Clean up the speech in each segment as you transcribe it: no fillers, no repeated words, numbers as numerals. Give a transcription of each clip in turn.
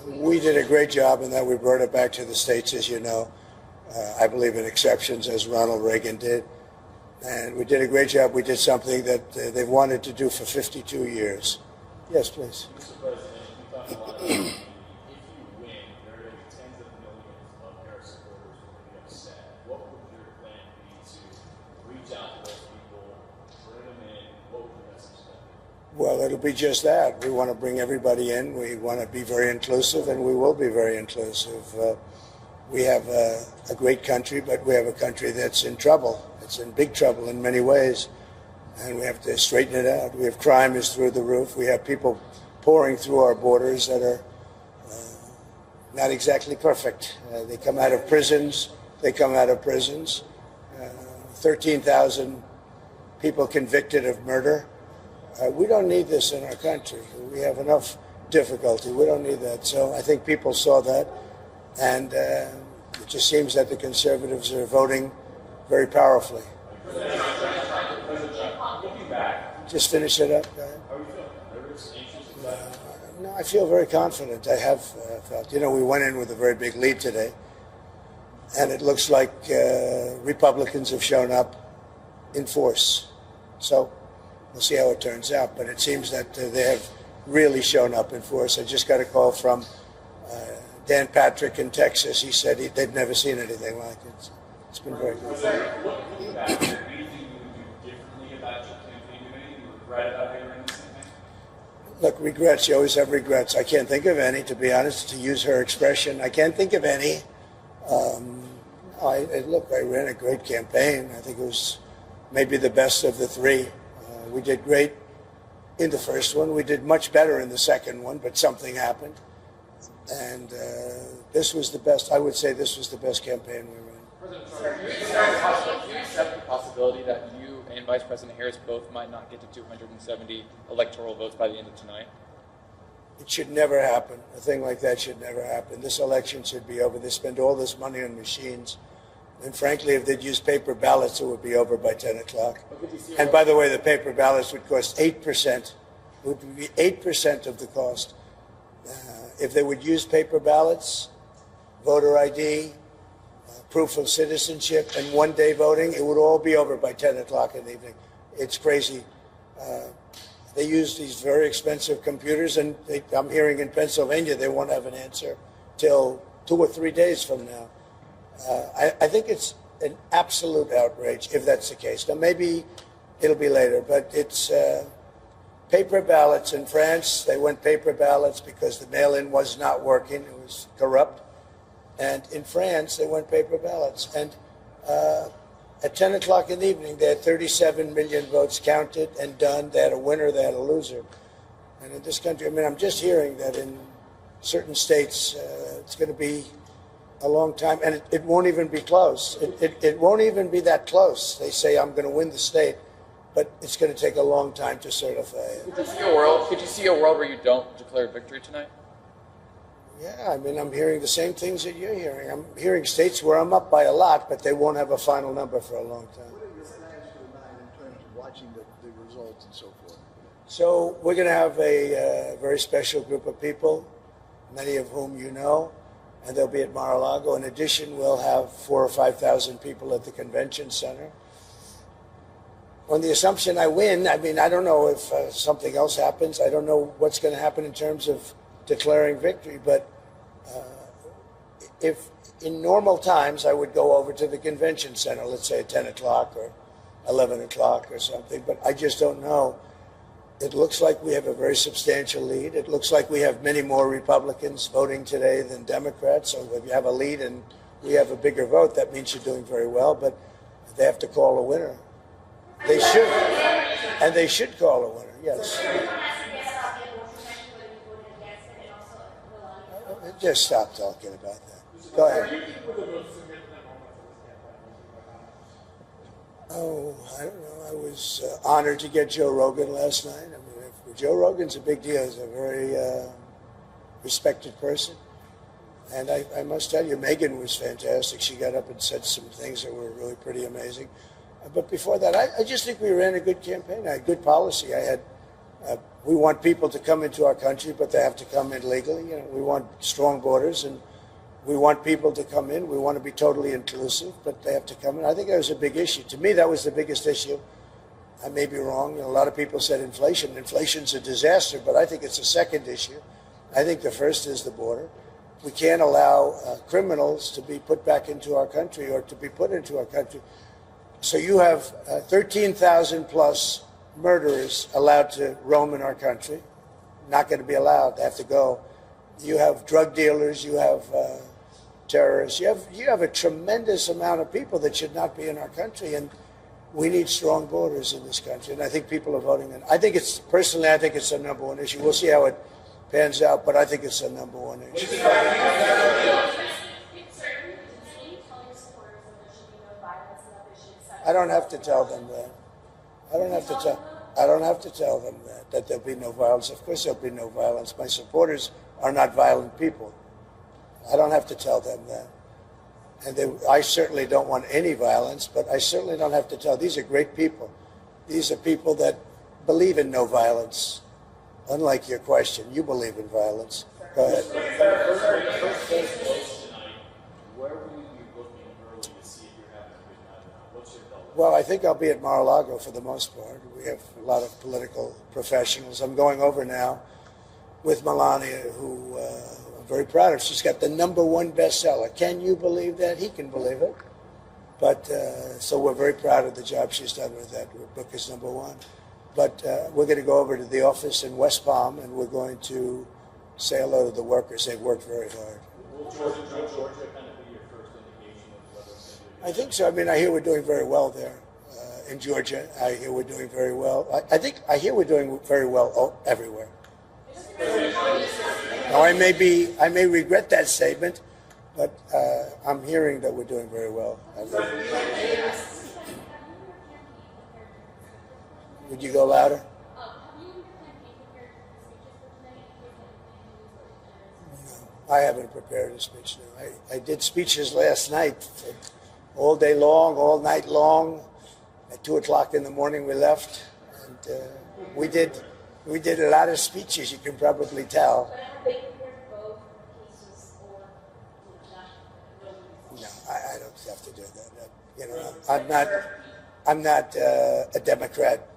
We did a great job in that we brought it back to the states, as you know. I believe in exceptions, as Ronald Reagan did. And we did a great job. We did something that they've wanted to do for 52 years. Yes, please. Mr. President, you talked about if you win, there are going to be tens of millions of Harris supporters who are going to be upset. What would your plan be to reach out to those people, bring them in? What would the message be? Well, it'll be just that. We want to bring everybody in. We want to be very inclusive, and we will be very inclusive. We have a great country, but we have a country that's in trouble. It's in big trouble in many ways, and we have to straighten it out. We have crime is through the roof. We have people pouring through our borders that are not exactly perfect. They come out of prisons. 13,000 people convicted of murder. We don't need this in our country. We have enough difficulty. We don't need that. So I think people saw that, and it just seems that the conservatives are voting very powerfully. Just finish it up. No, I feel very confident. I have felt. You know, we went in with a very big lead today, and it looks like Republicans have shown up in force. So we'll see how it turns out. But it seems that they have really shown up in force. I just got a call from Dan Patrick in Texas. He said they've never seen anything like it. It's been very good. Anything you would do differently about your campaign? Anything you regret about having run this campaign? Look, regrets. You always have regrets. I can't think of any, to be honest, to use her expression. I can't think of any. I ran a great campaign. I think it was maybe the best of the three. We did great in the first one. We did much better in the second one, but something happened. And this was the best. I would say this was the best campaign we ran. President Trump, do you accept the possibility that you and Vice President Harris both might not get to 270 electoral votes by the end of tonight? It should never happen. A thing like that should never happen. This election should be over. They spend all this money on machines. And frankly, if they'd use paper ballots, it would be over by 10 o'clock. And by the way, the paper ballots would cost 8%. It would be 8% of the cost. If they would use paper ballots, voter ID, proof of citizenship, and one-day voting, it would all be over by 10 o'clock in the evening. It's crazy. They use these very expensive computers, and I'm hearing in Pennsylvania they won't have an answer till 2 or 3 days from now. I think it's an absolute outrage if that's the case. Now, maybe it'll be later, but it's paper ballots in France. They went paper ballots because the mail-in was not working. It was corrupt. And in France, they went paper ballots. And at 10 o'clock in the evening, they had 37 million votes counted and done. They had a winner, they had a loser. And in this country, I mean, I'm just hearing that in certain states, it's going to be a long time, and it won't even be close. It won't even be that close. They say, I'm going to win the state, but it's going to take a long time to certify it. Could you see a world where you don't declare victory tonight? Yeah, I mean, I'm hearing the same things that you're hearing. I'm hearing states where I'm up by a lot, but they won't have a final number for a long time. What are your plans for tonight in terms of watching the results and so forth? So we're going to have a very special group of people, many of whom you know, and they'll be at Mar-a-Lago. In addition, we'll have 4,000 or 5,000 people at the convention center. On the assumption I win, I mean, I don't know if something else happens. I don't know what's going to happen in terms of declaring victory, but if in normal times I would go over to the convention center, let's say at 10 o'clock or 11 o'clock or something, but I just don't know. It looks like we have a very substantial lead. It looks like we have many more Republicans voting today than Democrats. So if you have a lead and we have a bigger vote, that means you're doing very well, but they have to call a winner. They should, and they should call a winner, yes. Just stop talking about that. Go ahead. Oh, I don't know. I was honored to get Joe Rogan last night. I mean, Joe Rogan's a big deal. He's a very respected person. And I must tell you, Megan was fantastic. She got up and said some things that were really pretty amazing. But before that, I just think we ran a good campaign. I had good policy. I had We want people to come into our country, but they have to come in legally. You know, we want strong borders, and we want people to come in. We want to be totally inclusive, but they have to come in. I think that was a big issue. To me, that was the biggest issue. I may be wrong. You know, a lot of people said inflation. Inflation's a disaster, but I think it's a second issue. I think the first is the border. We can't allow criminals to be put back into our country or to be put into our country. So you have 13,000 plus murderers allowed to roam in our country. Not going to be allowed. They have to go. You have drug dealers. You have terrorists. You have a tremendous amount of people that should not be in our country, and we need strong borders in this country. And I think people are voting. And I think it's personally, I think it's the number one issue. We'll see how it pans out, but I think it's the number one issue. I don't have to tell them that. I don't have to tell them that there'll be no violence. Of course there'll be no violence. My supporters are not violent people. I don't have to tell them that. And I certainly don't want any violence, but I certainly don't have to tell. These are great people. These are people that believe in no violence. Unlike your question, you believe in violence. Go ahead. Well, I think I'll be at Mar-a-Lago for the most part. We have a lot of political professionals. I'm going over now with Melania, who I'm very proud of. She's got the #1 bestseller. Can you believe that? He can believe it. But so we're very proud of the job she's done with that. Her book is #1. But we're going to go over to the office in West Palm, and we're going to say hello to the workers. They've worked very hard. Will Georgia kind of be your first indication of whether it's going to be? I think so. I mean, I hear we're doing very well there in Georgia. I hear we're doing very well. I hear we're doing very well everywhere. Now, I may regret that statement, but I'm hearing that we're doing very well. Would you go louder? No, I haven't prepared a speech. No. I did speeches last night, all day long, all night long. At 2 o'clock in the morning, we left, and we did a lot of speeches. You can probably tell. No, I don't have to do that. You know, I'm not a Democrat.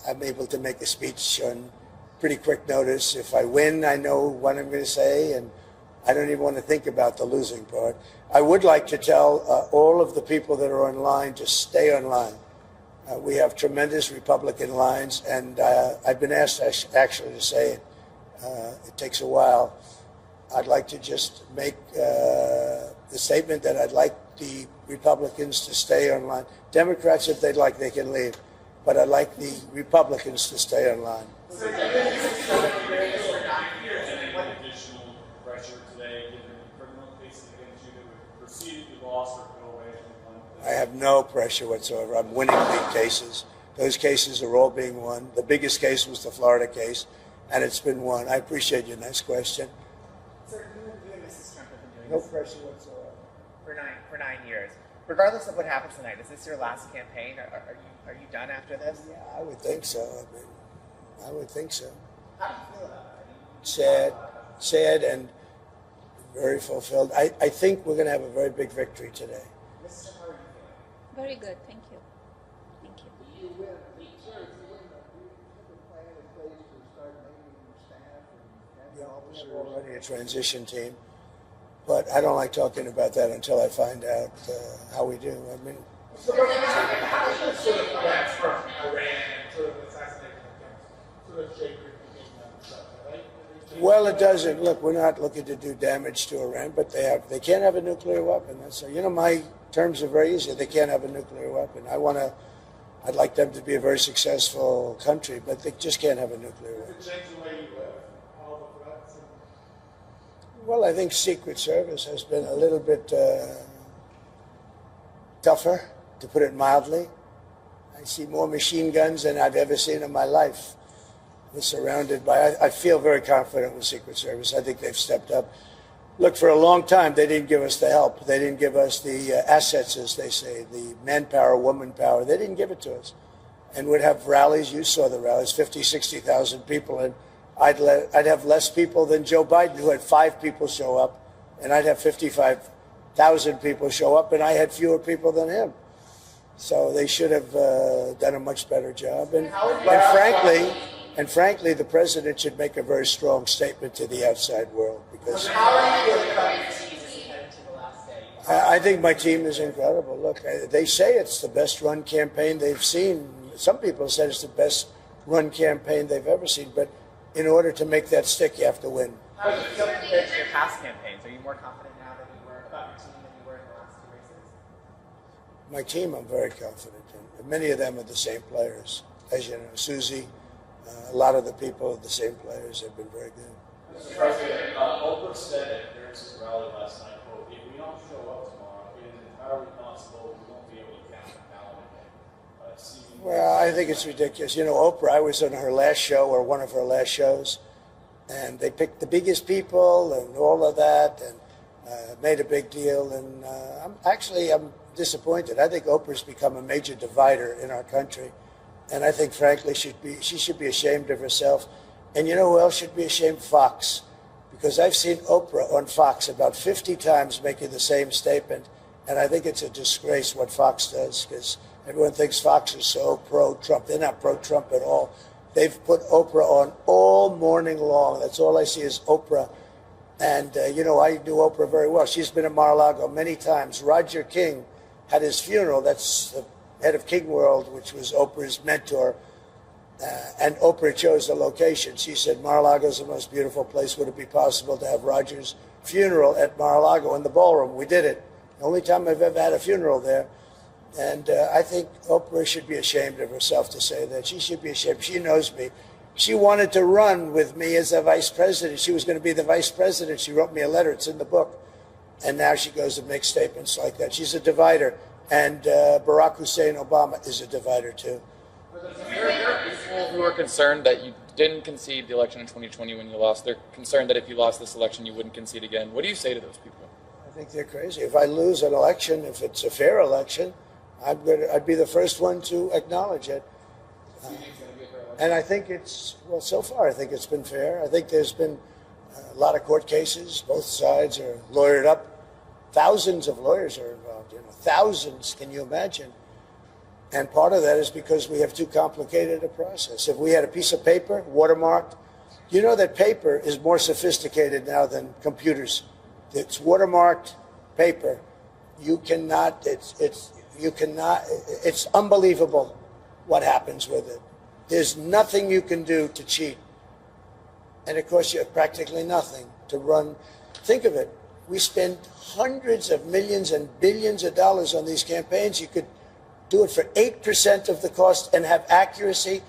I'm able to make a speech on pretty quick notice. If I win, I know what I'm going to say, and I don't even want to think about the losing part. I would like to tell all of the people that are online to stay online. We have tremendous Republican lines, and I've been asked actually to say it. It takes a while. I'd like to just make the statement that I'd like the Republicans to stay online. Democrats, if they'd like, they can leave. But I'd like the Republicans to stay online. I have no pressure whatsoever. I'm winning big cases. Those cases are all being won. The biggest case was the Florida case, and it's been won. I appreciate your nice question. Sir, you and Mrs. Trump have been doing No this pressure whatsoever. for 9 years. Regardless of what happens tonight, is this your last campaign? Are you done after this? Yeah, I would think so. I would think so. How do you feel about it? Sad and very fulfilled. I think we're going to have a very big victory today. Mrs. Trump, how are you feeling? Very good, thank you. Thank you. You win, sir, if you win, do you have a plan in place to start naming staff and Yeah, officers? we're already a transition team, but I don't like talking about that until I find out how we do. I mean, How does this sort of collapse from Iran and sort of assassination attempts sort of shape your thinking on stuff, right? well, it doesn't. Look, we're not looking to do damage to Iran, but they can't have a nuclear weapon. That's my terms are very easy. They can't have a nuclear weapon. I'd like them to be a very successful country, but they just can't have a nuclear weapon. Does it change the way you live? All the threats? Well, I think Secret Service has been a little bit tougher, to put it mildly. I see more machine guns than I've ever seen in my life. We're surrounded by, I feel very confident with Secret Service. I think they've stepped up. Look, for a long time, they didn't give us the help. They didn't give us the assets, as they say, the manpower, woman power. They didn't give it to us. and would have rallies. You saw the rallies, 50, 60,000 people, and I'd have less people than Joe Biden, who had 5 people show up, and I'd have 55,000 people show up, and I had fewer people than him. So they should have done a much better job. And frankly, the president should make a very strong statement to the outside world, because How are you feeling about your team as we head into the last day? I think my team is incredible. Look, they say it's the best run campaign they've seen. Some people said it's the best run campaign they've ever seen. But in order to make that stick, you have to win. How do you feel compared to your past campaigns? Are you more confident now than you were about your team than you were in the last 2 races? My team, I'm very confident in. Many of them are the same players. As you know, Susie, a lot of the people are the same players. They've been very good. Mr. President, Oprah said at Harris's rally last night, quote, "If we don't show up tomorrow, it is entirely possible we won't be able to count the ballot again." Well, I think it's ridiculous. You know, Oprah, I was on her last show, or one of her last shows, and they picked the biggest people and all of that, and made a big deal. And I'm disappointed. I think Oprah's become a major divider in our country, and I think, frankly, she should be ashamed of herself. And you know who else should be ashamed? Fox, because I've seen Oprah on Fox about 50 times making the same statement, and I think it's a disgrace what Fox does, because everyone thinks Fox is so pro-Trump. They're not pro-Trump at all. They've put Oprah on all morning long. That's all I see is Oprah. And, you know, I knew Oprah very well. She's been in Mar-a-Lago many times. Roger King had his funeral. That's the head of King World, which was Oprah's mentor. And Oprah chose the location. She said, Mar-a-Lago is the most beautiful place. Would it be possible to have Roger's funeral at Mar-a-Lago in the ballroom? We did it. The only time I've ever had a funeral there. And I think Oprah should be ashamed of herself to say that. She should be ashamed. She knows me. She wanted to run with me as a vice president. She was going to be the vice president. She wrote me a letter. It's in the book. And now she goes and makes statements like that. She's a divider. And Barack Hussein Obama is a divider, too. There are people who are concerned that you didn't concede the election in 2020 when you lost. They're concerned that if you lost this election, you wouldn't concede again. What do you say to those people? I think they're crazy. If I lose an election, if it's a fair election, I'd be the first one to acknowledge it. And I think so far, I think it's been fair. I think there's been a lot of court cases. Both sides are lawyered up. Thousands of lawyers are involved. Thousands, can you imagine? And part of that is because we have too complicated a process. If we had a piece of paper, watermarked, you know that paper is more sophisticated now than computers. It's watermarked paper. It's unbelievable what happens with it. There's nothing you can do to cheat. And it costs you practically nothing to run. Think of it. We spend hundreds of millions and billions of dollars on these campaigns. You could do it for 8% of the cost and have accuracy,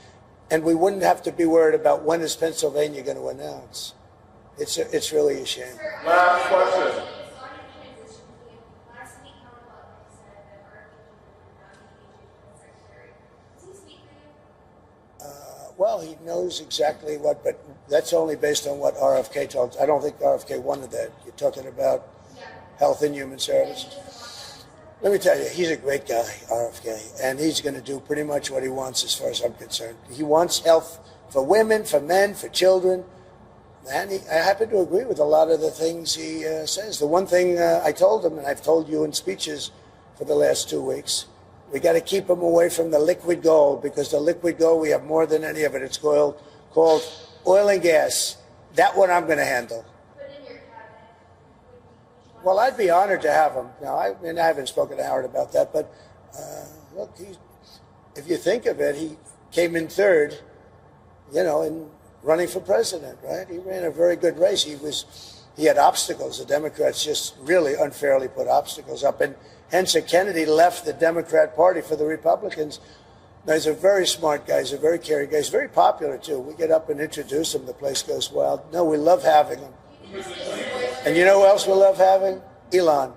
and we wouldn't have to be worried about when is Pennsylvania going to announce. It's really a shame. Last question. Well, he knows exactly what, but that's only based on what RFK told. I don't think RFK wanted that. You're talking about Health and Human Services. Let me tell you, he's a great guy, RFK, and he's going to do pretty much what he wants as far as I'm concerned. He wants health for women, for men, for children, and I happen to agree with a lot of the things he says. The one thing I told him, and I've told you in speeches for the last 2 weeks, we got to keep them away from the liquid gold, because the liquid gold, we have more than any of it. It's called oil and gas. That one I'm going to handle. Well, I'd be honored to have him. Now, I haven't spoken to Howard about that, but look, if you think of it, he came in third, in running for president, right? He ran a very good race. He had obstacles. The Democrats just really unfairly put obstacles up, and hence Kennedy left the Democrat Party for the Republicans. Now, he's a very smart guy. He's a very caring guy. He's very popular, too. We get up and introduce him. The place goes wild. No, we love having him. And you know who else we love having? Elon.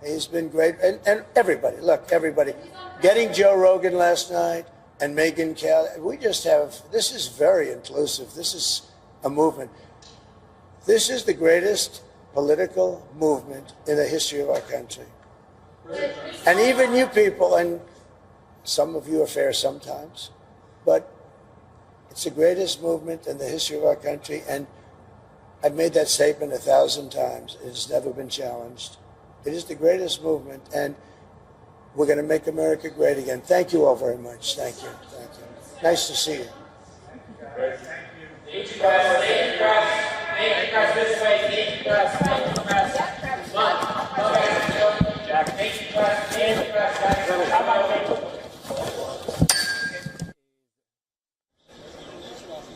He's been great. And everybody, everybody. Getting Joe Rogan last night and Megyn Kelly. This is very inclusive. This is a movement. This is the greatest political movement in the history of our country. And even you people, and some of you are fair sometimes, but it's the greatest movement in the history of our country, and I've made that statement 1,000 times. It has never been challenged. It is the greatest movement, and we're going to make America great again. Thank you all very much. Thank you. Thank you. Nice to see you. Thank you, guys. Thank you, guys. Thank you, guys. This way. Thank you, guys. Thank you, guys. Jack, thank you, guys. Thank you, guys. How about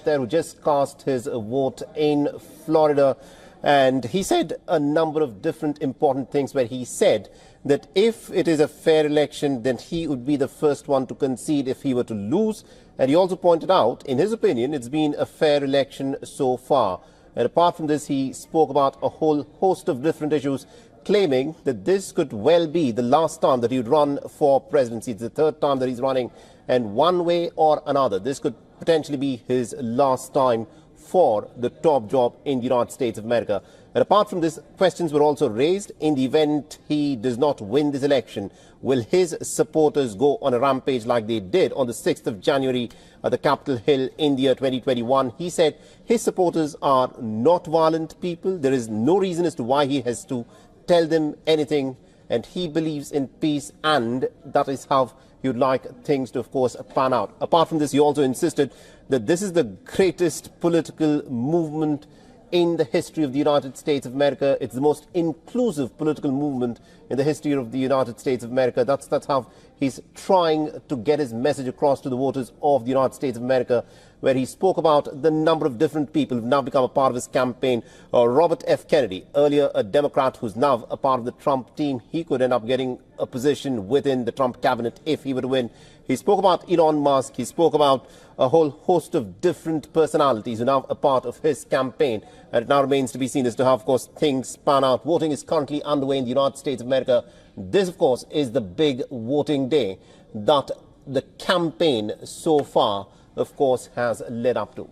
there who just cast his vote in Florida, and he said a number of different important things, where he said that if it is a fair election, then he would be the first one to concede if he were to lose. And he also pointed out, in his opinion, it's been a fair election so far. And apart from this, he spoke about a whole host of different issues, claiming that this could well be the last time that he would run for presidency. It's the third time that he's running, and one way or another, this could potentially be his last time for the top job in the United States of America. And apart from this, questions were also raised. In the event he does not win this election, will his supporters go on a rampage like they did on the 6th of January at the Capitol Hill in the year 2021? He said his supporters are not violent people. There is no reason as to why he has to tell them anything, and he believes in peace, and that is how he would like things to, of course, pan out. Apart from this, he also insisted that this is the greatest political movement in the history of the United States of America. It's the most inclusive political movement in the history of the United States of America. That's how he's trying to get his message across to the voters of the United States of America, where he spoke about the number of different people who've now become a part of his campaign. Robert F. Kennedy, earlier a Democrat who's now a part of the Trump team, he could end up getting a position within the Trump cabinet if he were to win. He spoke about Elon Musk. He spoke about a whole host of different personalities who are now a part of his campaign. And it now remains to be seen as to how, of course, things pan out. Voting is currently underway in the United States of America. This, of course, is the big voting day that the campaign so far, of course, has led up to.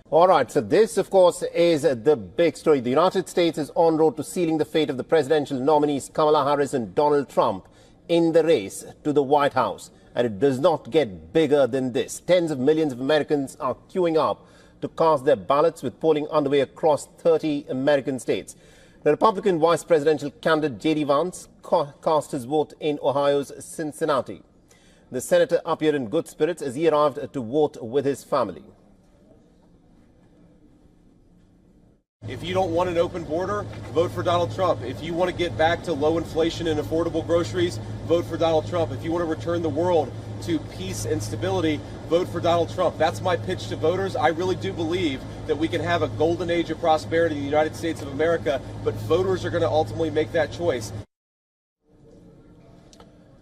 All right, so this, of course, is the big story. The United States is en route to sealing the fate of the presidential nominees Kamala Harris and Donald Trump in the race to the White House. And it does not get bigger than this. Tens of millions of Americans are queuing up to cast their ballots, with polling underway across 30 American states. The Republican vice presidential candidate J.D. Vance cast his vote in Ohio's Cincinnati. The senator appeared in good spirits as he arrived to vote with his family. If you don't want an open border, vote for Donald Trump. If you want to get back to low inflation and affordable groceries, vote for Donald Trump. If you want to return the world to peace and stability, vote for Donald Trump. That's my pitch to voters. I really do believe that we can have a golden age of prosperity in the United States of America, but voters are going to ultimately make that choice.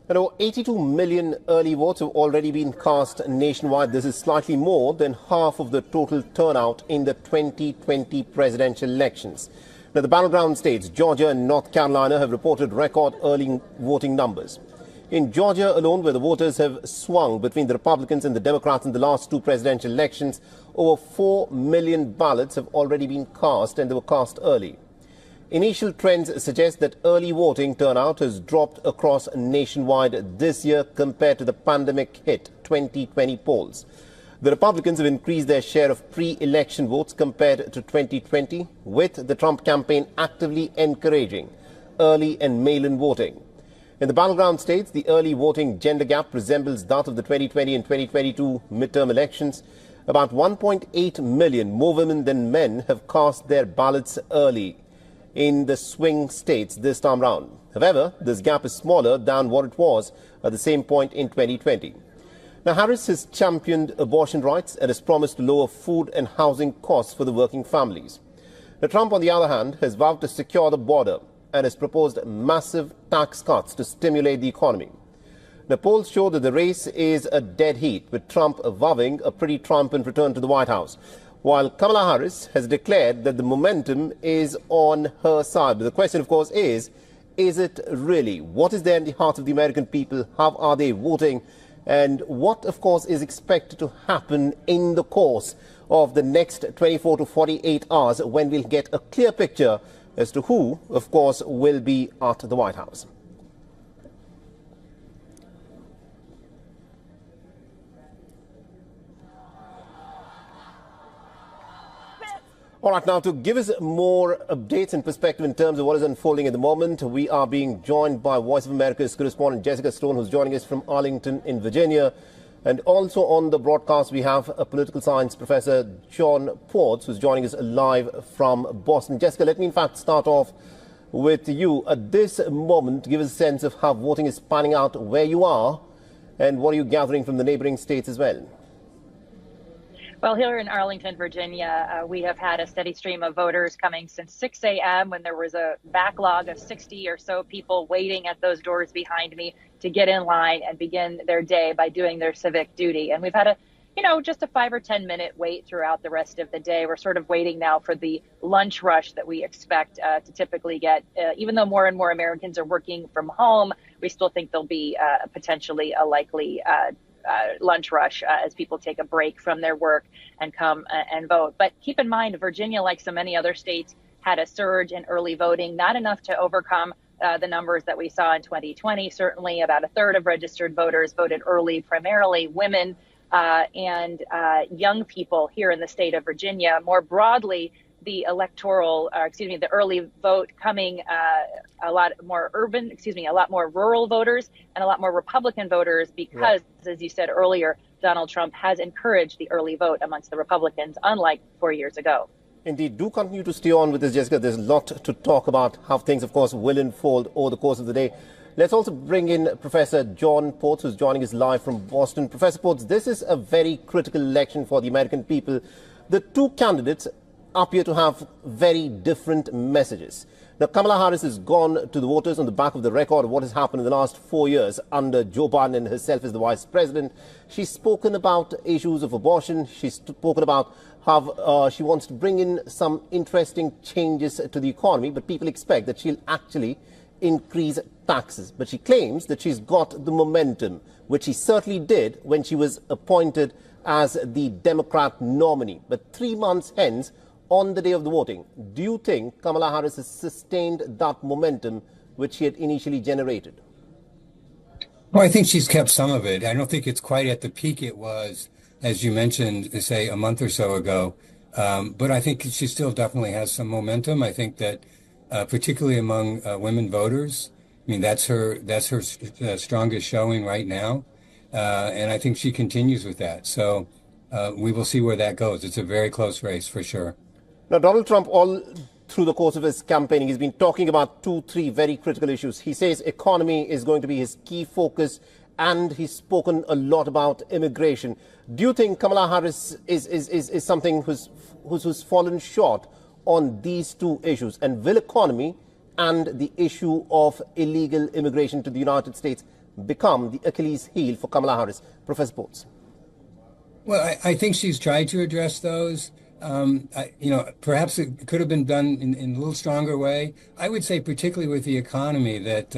You know, 82 million early votes have already been cast nationwide. This is slightly more than half of the total turnout in the 2020 presidential elections. Now, the battleground states, Georgia and North Carolina, have reported record early voting numbers. In Georgia alone, where the voters have swung between the Republicans and the Democrats in the last two presidential elections, over 4 million ballots have already been cast, and they were cast early. Initial trends suggest that early voting turnout has dropped across nationwide this year compared to the pandemic-hit 2020 polls. The Republicans have increased their share of pre-election votes compared to 2020, with the Trump campaign actively encouraging early and mail-in voting. In the battleground states, the early voting gender gap resembles that of the 2020 and 2022 midterm elections. About 1.8 million more women than men have cast their ballots early in the swing states this time round. However, this gap is smaller than what it was at the same point in 2020. Now, Harris has championed abortion rights and has promised to lower food and housing costs for the working families. Now, Trump, on the other hand, has vowed to secure the border and has proposed massive tax cuts to stimulate the economy. The polls show that the race is a dead heat, with Trump vowing a pretty triumphant return to the White House, while Kamala Harris has declared that the momentum is on her side. But the question, of course, is it really? What is there in the heart of the American people? How are they voting? And what, of course, is expected to happen in the course of the next 24 to 48 hours, when we'll get a clear picture as to who, of course, will be at the White House. All right, now to give us more updates and perspective in terms of what is unfolding at the moment, we are being joined by Voice of America's correspondent Jessica Stone, who's joining us from Arlington in Virginia. And also on the broadcast, we have a political science professor, John Ports, who's joining us live from Boston. Jessica, let me in fact start off with you. At this moment, give us a sense of how voting is panning out where you are and what are you gathering from the neighboring states as well? Well, here in Arlington, Virginia, we have had a steady stream of voters coming since 6 a.m. when there was a backlog of 60 or so people waiting at those doors behind me to get in line and begin their day by doing their civic duty. And we've had just a 5 or 10 minute wait throughout the rest of the day. We're sort of waiting now for the lunch rush that we expect to typically get. Even though more and more Americans are working from home, we still think there'll be potentially a likely lunch rush as people take a break from their work and come and vote. But keep in mind, Virginia, like so many other states, had a surge in early voting, not enough to overcome the numbers that we saw in 2020. Certainly about a third of registered voters voted early, primarily women and young people here in the state of Virginia. More broadly, the the early vote coming a lot more rural voters and a lot more Republican voters because, as you said earlier, Donald Trump has encouraged the early vote amongst the Republicans, unlike 4 years ago. Indeed, do continue to stay on with this, Jessica. There's a lot to talk about, how things, of course, will unfold over the course of the day. Let's also bring in Professor John Ports, who's joining us live from Boston. Professor Ports, this is a very critical election for the American people. The two candidates appear to have very different messages. Now, Kamala Harris has gone to the voters on the back of the record of what has happened in the last 4 years under Joe Biden and herself as the vice president. She's spoken about issues of abortion. She's spoken about how she wants to bring in some interesting changes to the economy, but people expect that she'll actually increase taxes. But she claims that she's got the momentum, which she certainly did when she was appointed as the Democrat nominee. But 3 months hence, on the day of the voting, do you think Kamala Harris has sustained that momentum which she had initially generated? Well, I think she's kept some of it. I don't think it's quite at the peak it was, as you mentioned, say, a month or so ago. But I think she still definitely has some momentum. I think that particularly among women voters, I mean, that's her strongest showing right now. And I think she continues with that. So we will see where that goes. It's a very close race for sure. Now, Donald Trump, all through the course of his campaigning, he's been talking about 2-3 very critical issues. He says economy is going to be his key focus, and he's spoken a lot about immigration. Do you think Kamala Harris is something who's fallen short on these two issues? And will economy and the issue of illegal immigration to the United States become the Achilles heel for Kamala Harris? Professor Ports. Well, I think she's tried to address those. Perhaps it could have been done in a little stronger way. I would say, particularly with the economy, that,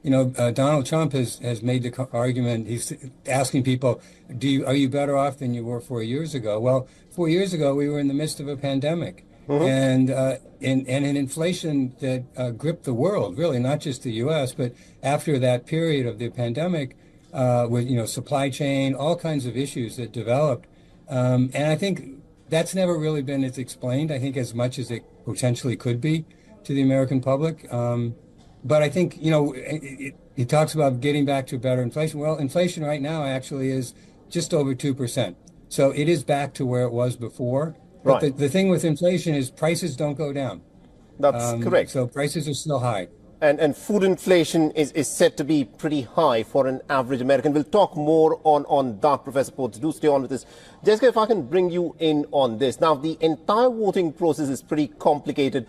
Donald Trump has made the argument. He's asking people, are you better off than you were 4 years ago? Well, 4 years ago, we were in the midst of a pandemic and an inflation that gripped the world, really, not just the U.S., but after that period of the pandemic, with, supply chain, all kinds of issues that developed. And I think that's never really been as explained, I think, as much as it potentially could be to the American public. But I think, he talks about getting back to better inflation. Well, inflation right now actually is just over 2%. So it is back to where it was before. But Right. the thing with inflation is prices don't go down. That's correct. So prices are still high. And food inflation is said to be pretty high for an average American. We'll talk more on that, Professor Ports. Do stay on with this. Jessica, if I can bring you in on this. Now, the entire voting process is pretty complicated.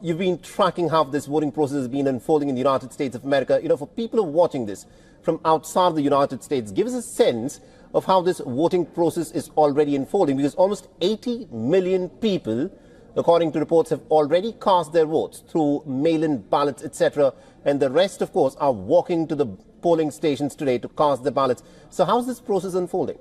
You've been tracking how this voting process has been unfolding in the United States of America. For people who are watching this from outside the United States, give us a sense of how this voting process is already unfolding, because almost 80 million people, according to reports, have already cast their votes through mail-in ballots, etc. And the rest, of course, are walking to the polling stations today to cast their ballots. So how's this process unfolding?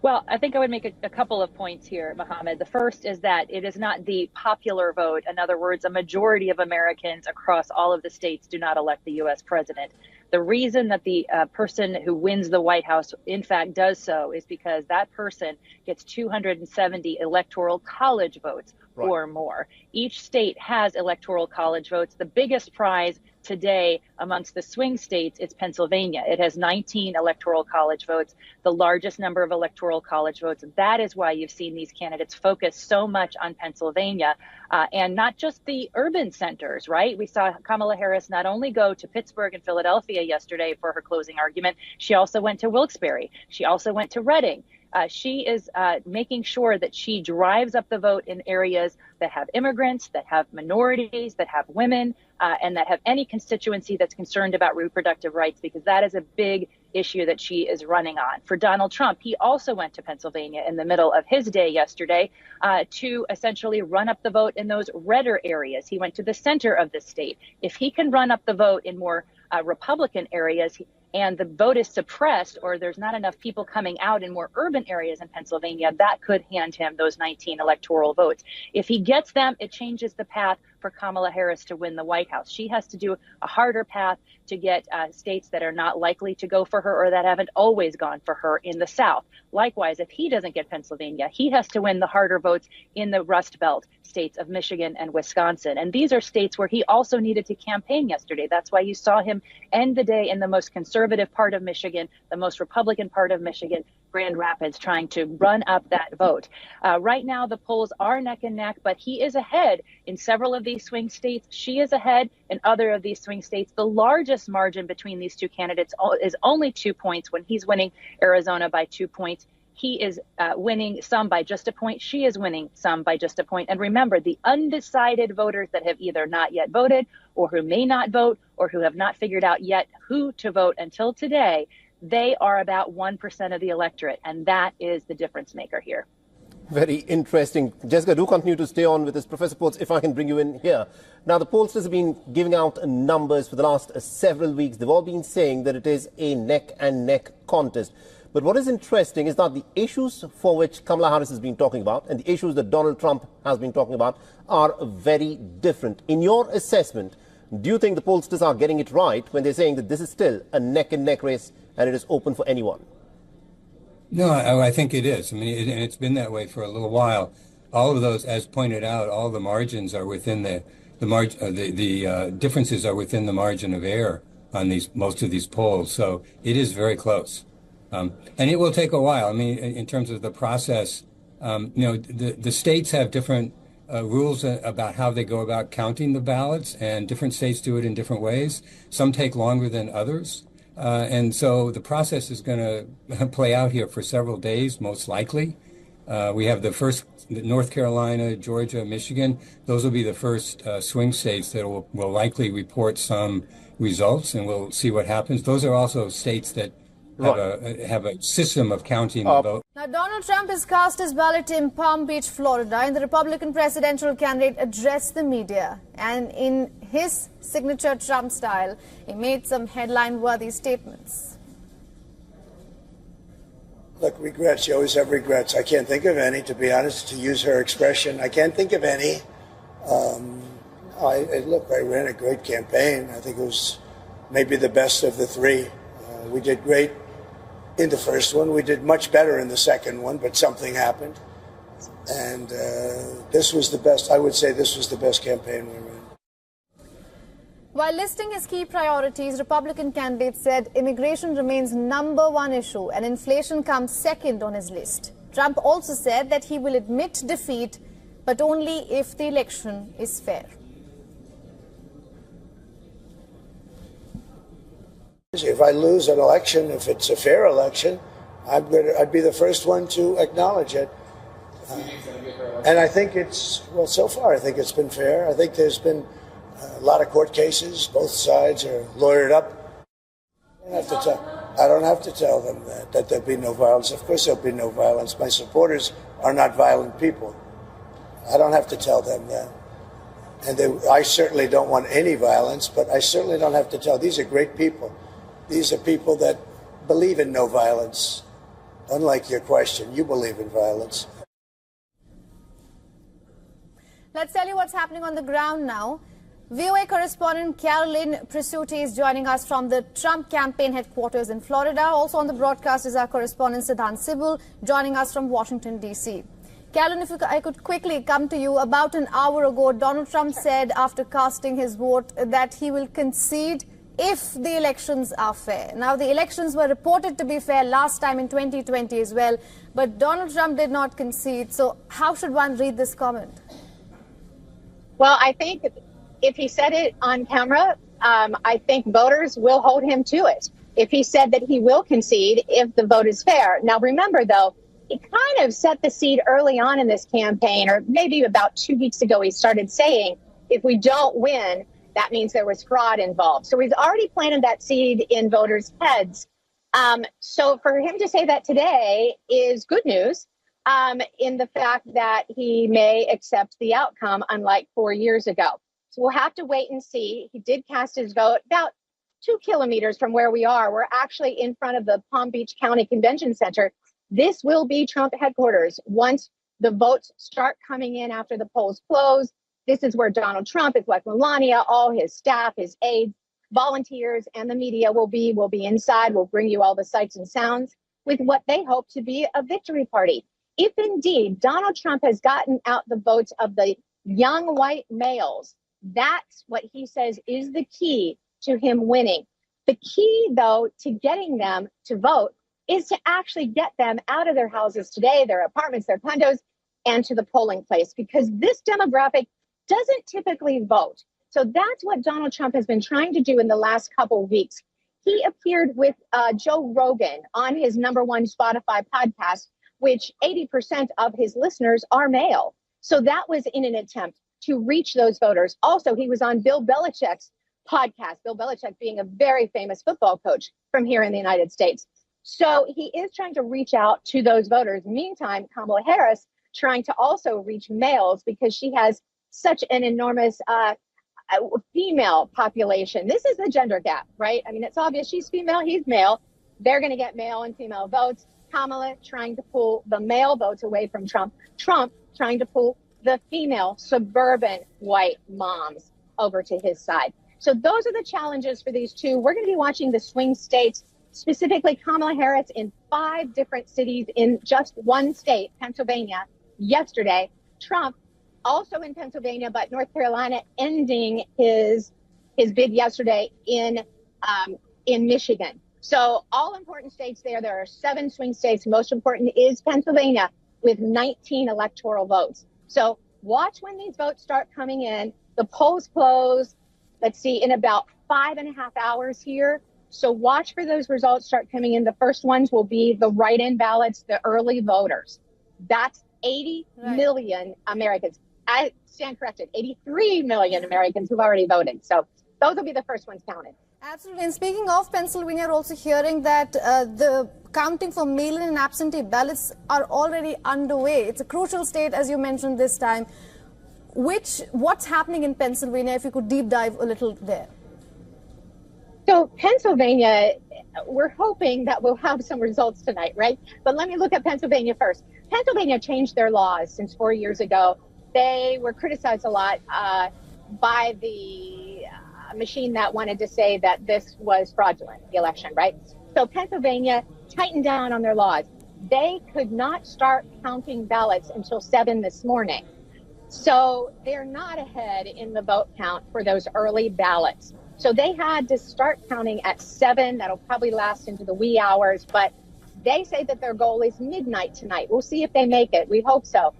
Well, I think I would make a couple of points here, Mohammed. The first is that it is not the popular vote. In other words, a majority of Americans across all of the states do not elect the U.S. president. The reason that the person who wins the White House, in fact, does so is because that person gets 270 electoral college votes or more. Each state has electoral college votes. The biggest prize today amongst the swing states is Pennsylvania. It has 19 electoral college votes, the largest number of electoral college votes. That is why you've seen these candidates focus so much on Pennsylvania and not just the urban centers, right? We saw Kamala Harris not only go to Pittsburgh and Philadelphia yesterday for her closing argument, she also went to Wilkes-Barre. She also went to Reading. She is making sure that she drives up the vote in areas that have immigrants, that have minorities, that have women, and that have any constituency that's concerned about reproductive rights, because that is a big issue that she is running on. For Donald Trump, he also went to Pennsylvania in the middle of his day yesterday to essentially run up the vote in those redder areas. He went to the center of the state. If he can run up the vote in more Republican areas, and the vote is suppressed, or there's not enough people coming out in more urban areas in Pennsylvania, that could hand him those 19 electoral votes. If he gets them, it changes the path for Kamala Harris to win the White House. She has to do a harder path to get states that are not likely to go for her or that haven't always gone for her in the South. Likewise, if he doesn't get Pennsylvania, he has to win the harder votes in the Rust Belt states of Michigan and Wisconsin. And these are states where he also needed to campaign yesterday. That's why you saw him end the day in the most conservative part of Michigan, the most Republican part of Michigan, Grand Rapids, trying to run up that vote. Right now, the polls are neck and neck, but he is ahead in several of these swing states. She is ahead in other of these swing states. The largest margin between these two candidates is only 2 points. When he's winning Arizona by 2 points, he is winning some by just a point. She is winning some by just a point. And remember, the undecided voters that have either not yet voted or who may not vote or who have not figured out yet who to vote until today, they are about 1% of the electorate. And that is the difference maker here. Very interesting. Jessica, do continue to stay on with this. Professor Potts, if I can bring you in here. Now, the pollsters have been giving out numbers for the last several weeks. They've all been saying that it is a neck and neck contest. But what is interesting is that the issues for which Kamala Harris has been talking about and the issues that Donald Trump has been talking about are very different. In your assessment, do you think the pollsters are getting it right when they're saying that this is still a neck and neck race and it is open for anyone? No, I think it is. I mean, and it's been that way for a little while. All of those, as pointed out, all the margins are within the differences are within the margin of error on most of these polls. So it is very close, and it will take a while. I mean, in terms of the process, the states have different rules about how they go about counting the ballots, and different states do it in different ways. Some take longer than others. And so the process is going to play out here for several days, most likely. We have the first North Carolina, Georgia, Michigan. Those will be the first swing states that will likely report some results, and we'll see what happens. Those are also states that have a system of counting the vote. Now, Donald Trump has cast his ballot in Palm Beach, Florida, and the Republican presidential candidate addressed the media. And in his signature Trump style, he made some headline-worthy statements. Look, regrets. You always have regrets. I can't think of any, to be honest, to use her expression. I can't think of any. I ran a great campaign. I think it was maybe the best of the three. We did great in the first one. We did much better in the second one, but something happened. And this was the best. I would say this was the best campaign we ran. While listing his key priorities, Republican candidates said immigration remains #1 issue and inflation comes second on his list. Trump also said that he will admit defeat, but only if the election is fair. If I lose an election, if it's a fair election, I'd be the first one to acknowledge it. And I think so far, I think it's been fair. I think there's been a lot of court cases. Both sides are lawyered up. I don't have to tell them that there'll be no violence. Of course there'll be no violence. My supporters are not violent people. I don't have to tell them that. And I certainly don't want any violence, but I certainly don't have to tell. These are great people. These are people that believe in no violence. Unlike your question, you believe in violence. Let's tell you what's happening on the ground now. VOA correspondent Carolyn Presutti is joining us from the Trump campaign headquarters in Florida. Also on the broadcast is our correspondent Siddhant Sibul, joining us from Washington, D.C. Carolyn, if I could quickly come to you. About an hour ago, Donald Trump said after casting his vote that he will concede if the elections are fair. Now, the elections were reported to be fair last time in 2020 as well, but Donald Trump did not concede. So how should one read this comment? Well, I think if he said it on camera, I think voters will hold him to it. If he said that he will concede if the vote is fair. Now, remember, though, he kind of set the seed early on in this campaign, or maybe about 2 weeks ago, he started saying, if we don't win, that means there was fraud involved. So he's already planted that seed in voters' heads. So for him to say that today is good news. In the fact that he may accept the outcome, unlike 4 years ago. So we'll have to wait and see. He did cast his vote about 2 kilometers from where we are. We're actually in front of the Palm Beach County Convention Center. This will be Trump headquarters. Once the votes start coming in after the polls close, this is where Donald Trump, his wife Melania, all his staff, his aides, volunteers, and the media will be inside. We'll bring you all the sights and sounds with what they hope to be a victory party. If indeed Donald Trump has gotten out the votes of the young white males, that's what he says is the key to him winning. The key, though, to getting them to vote is to actually get them out of their houses today, their apartments, their condos, and to the polling place, because this demographic doesn't typically vote. So that's what Donald Trump has been trying to do in the last couple of weeks. He appeared with Joe Rogan on his #1 Spotify podcast, which 80% of his listeners are male. So that was in an attempt to reach those voters. Also, he was on Bill Belichick's podcast, Bill Belichick being a very famous football coach from here in the United States. So he is trying to reach out to those voters. Meantime, Kamala Harris trying to also reach males because she has such an enormous female population. This is the gender gap, right? I mean, it's obvious she's female, he's male. They're going to get male and female votes. Kamala trying to pull the male votes away from Trump. Trump trying to pull the female suburban white moms over to his side. So those are the challenges for these two. We're going to be watching the swing states, specifically Kamala Harris in 5 different cities in just one state, Pennsylvania, yesterday. Trump also in Pennsylvania, but North Carolina ending his bid yesterday in Michigan. So all important states there. There are 7 swing states. Most important is Pennsylvania with 19 electoral votes. So watch when these votes start coming in. The polls close, let's see, in about 5.5 hours here. So watch for those results start coming in. The first ones will be the write-in ballots, the early voters. That's 80 million Americans. I stand corrected, 83 million Americans who've already voted. So those will be the first ones counted. Absolutely. And speaking of Pennsylvania, we're also hearing that the counting for mail-in and absentee ballots are already underway. It's a crucial state, as you mentioned this time. What's happening in Pennsylvania, if you could deep dive a little there? So Pennsylvania, we're hoping that we'll have some results tonight, right? But let me look at Pennsylvania first. Pennsylvania changed their laws since 4 years ago. They were criticized a lot by the machine that wanted to say that this was fraudulent, the election, right? So Pennsylvania tightened down on their laws. They could not start counting ballots until 7 this morning. So they're not ahead in the vote count for those early ballots. So they had to start counting at 7. That'll probably last into the wee hours, but they say that their goal is midnight tonight. We'll see if they make it. We hope so.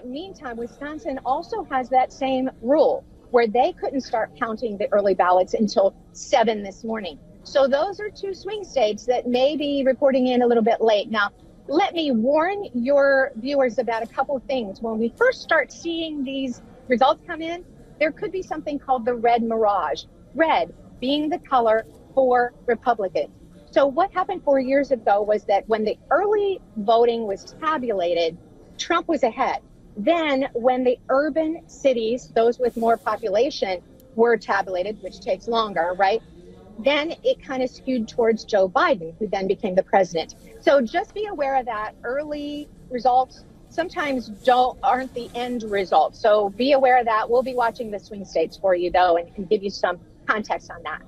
Meantime, Wisconsin also has that same rule where they couldn't start counting the early ballots until 7 this morning. So those are 2 swing states that may be reporting in a little bit late. Now, let me warn your viewers about a couple of things. When we first start seeing these results come in, there could be something called the red mirage. Red being the color for Republicans. So what happened 4 years ago was that when the early voting was tabulated, Trump was ahead. Then when the urban cities, those with more population, were tabulated, which takes longer, right? Then it kind of skewed towards Joe Biden, who then became the president. So just be aware of that. Early results sometimes aren't the end result. So be aware of that. We'll be watching the swing states for you, though, and can give you some context on that.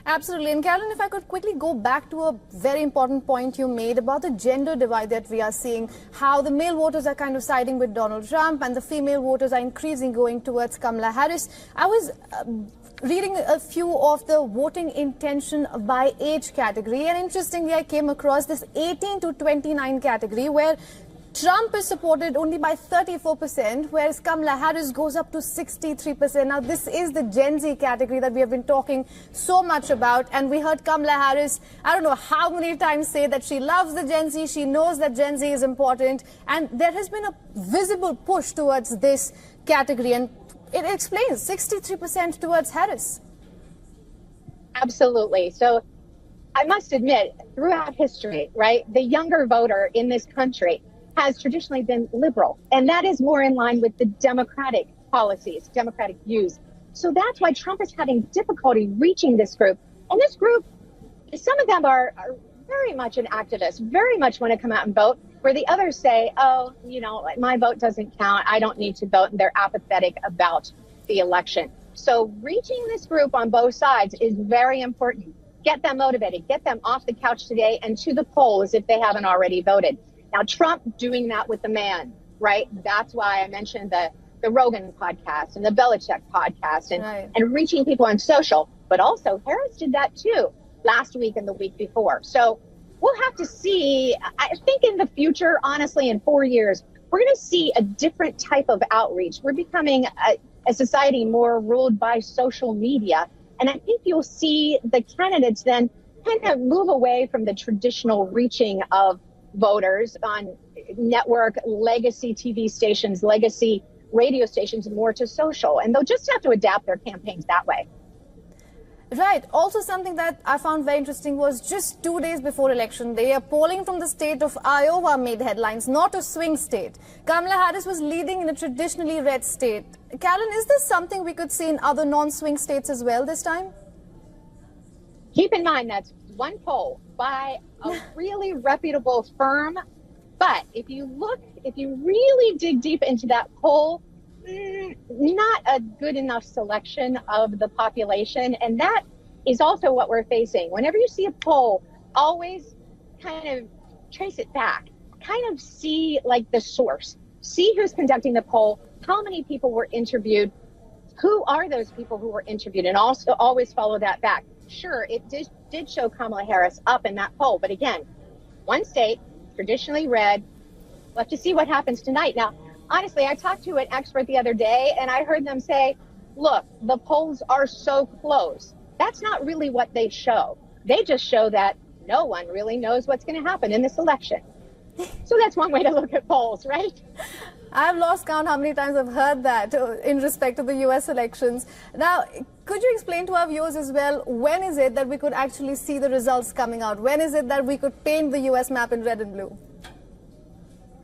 Absolutely. And Carolyn, if I could quickly go back to a very important point you made about the gender divide that we are seeing, how the male voters are kind of siding with Donald Trump and the female voters are increasing going towards Kamala Harris. I was reading a few of the voting intention by age category, and interestingly I came across this 18 to 29 category where Trump is supported only by 34%, whereas Kamala Harris goes up to 63%. Now, this is the Gen Z category that we have been talking so much about. And we heard Kamala Harris, I don't know how many times, say that she loves the Gen Z. She knows that Gen Z is important. And there has been a visible push towards this category. And it explains 63% towards Harris. Absolutely. So I must admit, throughout history, right, the younger voter in this country has traditionally been liberal, and that is more in line with the Democratic policies, Democratic views. So that's why Trump is having difficulty reaching this group. And this group, some of them are very much an activist, very much want to come out and vote, where the others say, oh, you know, my vote doesn't count, I don't need to vote, and they're apathetic about the election. So reaching this group on both sides is very important. Get them motivated, get them off the couch today and to the polls if they haven't already voted. Now, Trump doing that with the man, right? That's why I mentioned the Rogan podcast and the Belichick podcast and reaching people on social. But also, Harris did that too last week and the week before. So we'll have to see. I think in the future, honestly, in 4 years, we're going to see a different type of outreach. We're becoming a society more ruled by social media. And I think you'll see the candidates then kind of move away from the traditional reaching of voters on network, legacy TV stations, legacy radio stations, more to social. And they'll just have to adapt their campaigns that way. Right. Also, something that I found very interesting was just 2 days before election day, a polling from the state of Iowa made headlines, not a swing state. Kamala Harris was leading in a traditionally red state. Carolyn, is this something we could see in other non-swing states as well this time? Keep in mind that's one poll by a really reputable firm. But if you really dig deep into that poll, not a good enough selection of the population. And that is also what we're facing. Whenever you see a poll, always kind of trace it back, kind of see like the source, see who's conducting the poll, how many people were interviewed, who are those people who were interviewed, and also always follow that back. Sure, it did show Kamala Harris up in that poll, but again, one state, traditionally red. We'll have to see what happens tonight. Now, honestly, I talked to an expert the other day, and I heard them say, look, the polls are so close. That's not really what they show. They just show that no one really knows what's going to happen in this election. So that's one way to look at polls, right? I've lost count how many times I've heard that in respect to the U.S. elections. Now, could you explain to our viewers as well, when is it that we could actually see the results coming out? When is it that we could paint the U.S. map in red and blue?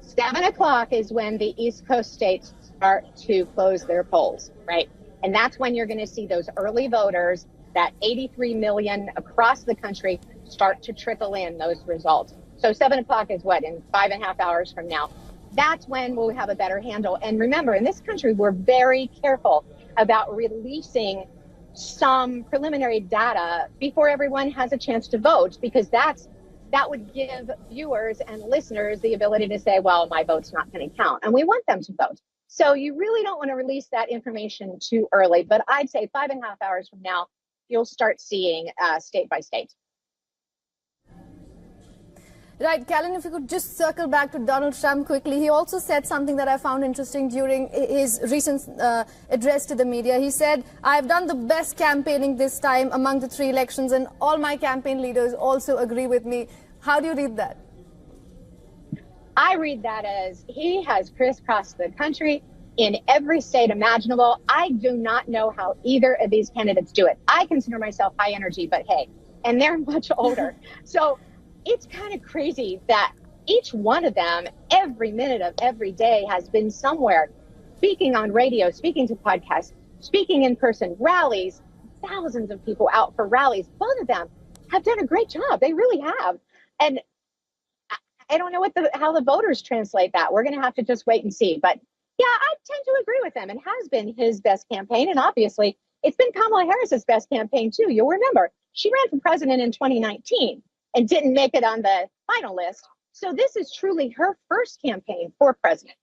7 o'clock is when the East Coast states start to close their polls, right? And that's when you're going to see those early voters, that 83 million across the country, start to trickle in those results. So 7 o'clock is what, in 5.5 hours from now? That's when we'll have a better handle. And remember, in this country, we're very careful about releasing some preliminary data before everyone has a chance to vote, because that would give viewers and listeners the ability to say, well, my vote's not going to count. And we want them to vote. So you really don't want to release that information too early. But I'd say 5.5 hours from now, you'll start seeing state by state. Right, Callan, if you could just circle back to Donald Trump quickly. He also said something that I found interesting during his recent address to the media. He said, I've done the best campaigning this time among the 3 elections, and all my campaign leaders also agree with me. How do you read that? I read that as he has crisscrossed the country in every state imaginable. I do not know how either of these candidates do it. I consider myself high energy, but hey, and they're much older. So it's kind of crazy that each one of them, every minute of every day, has been somewhere, speaking on radio, speaking to podcasts, speaking in person, rallies, thousands of people out for rallies. Both of them have done a great job. They really have. And I don't know how the voters translate that. We're going to have to just wait and see. But yeah, I tend to agree with him. It has been his best campaign. And obviously, it's been Kamala Harris's best campaign, too. You'll remember, she ran for president in 2019 and didn't make it on the final list. So this is truly her first campaign for president.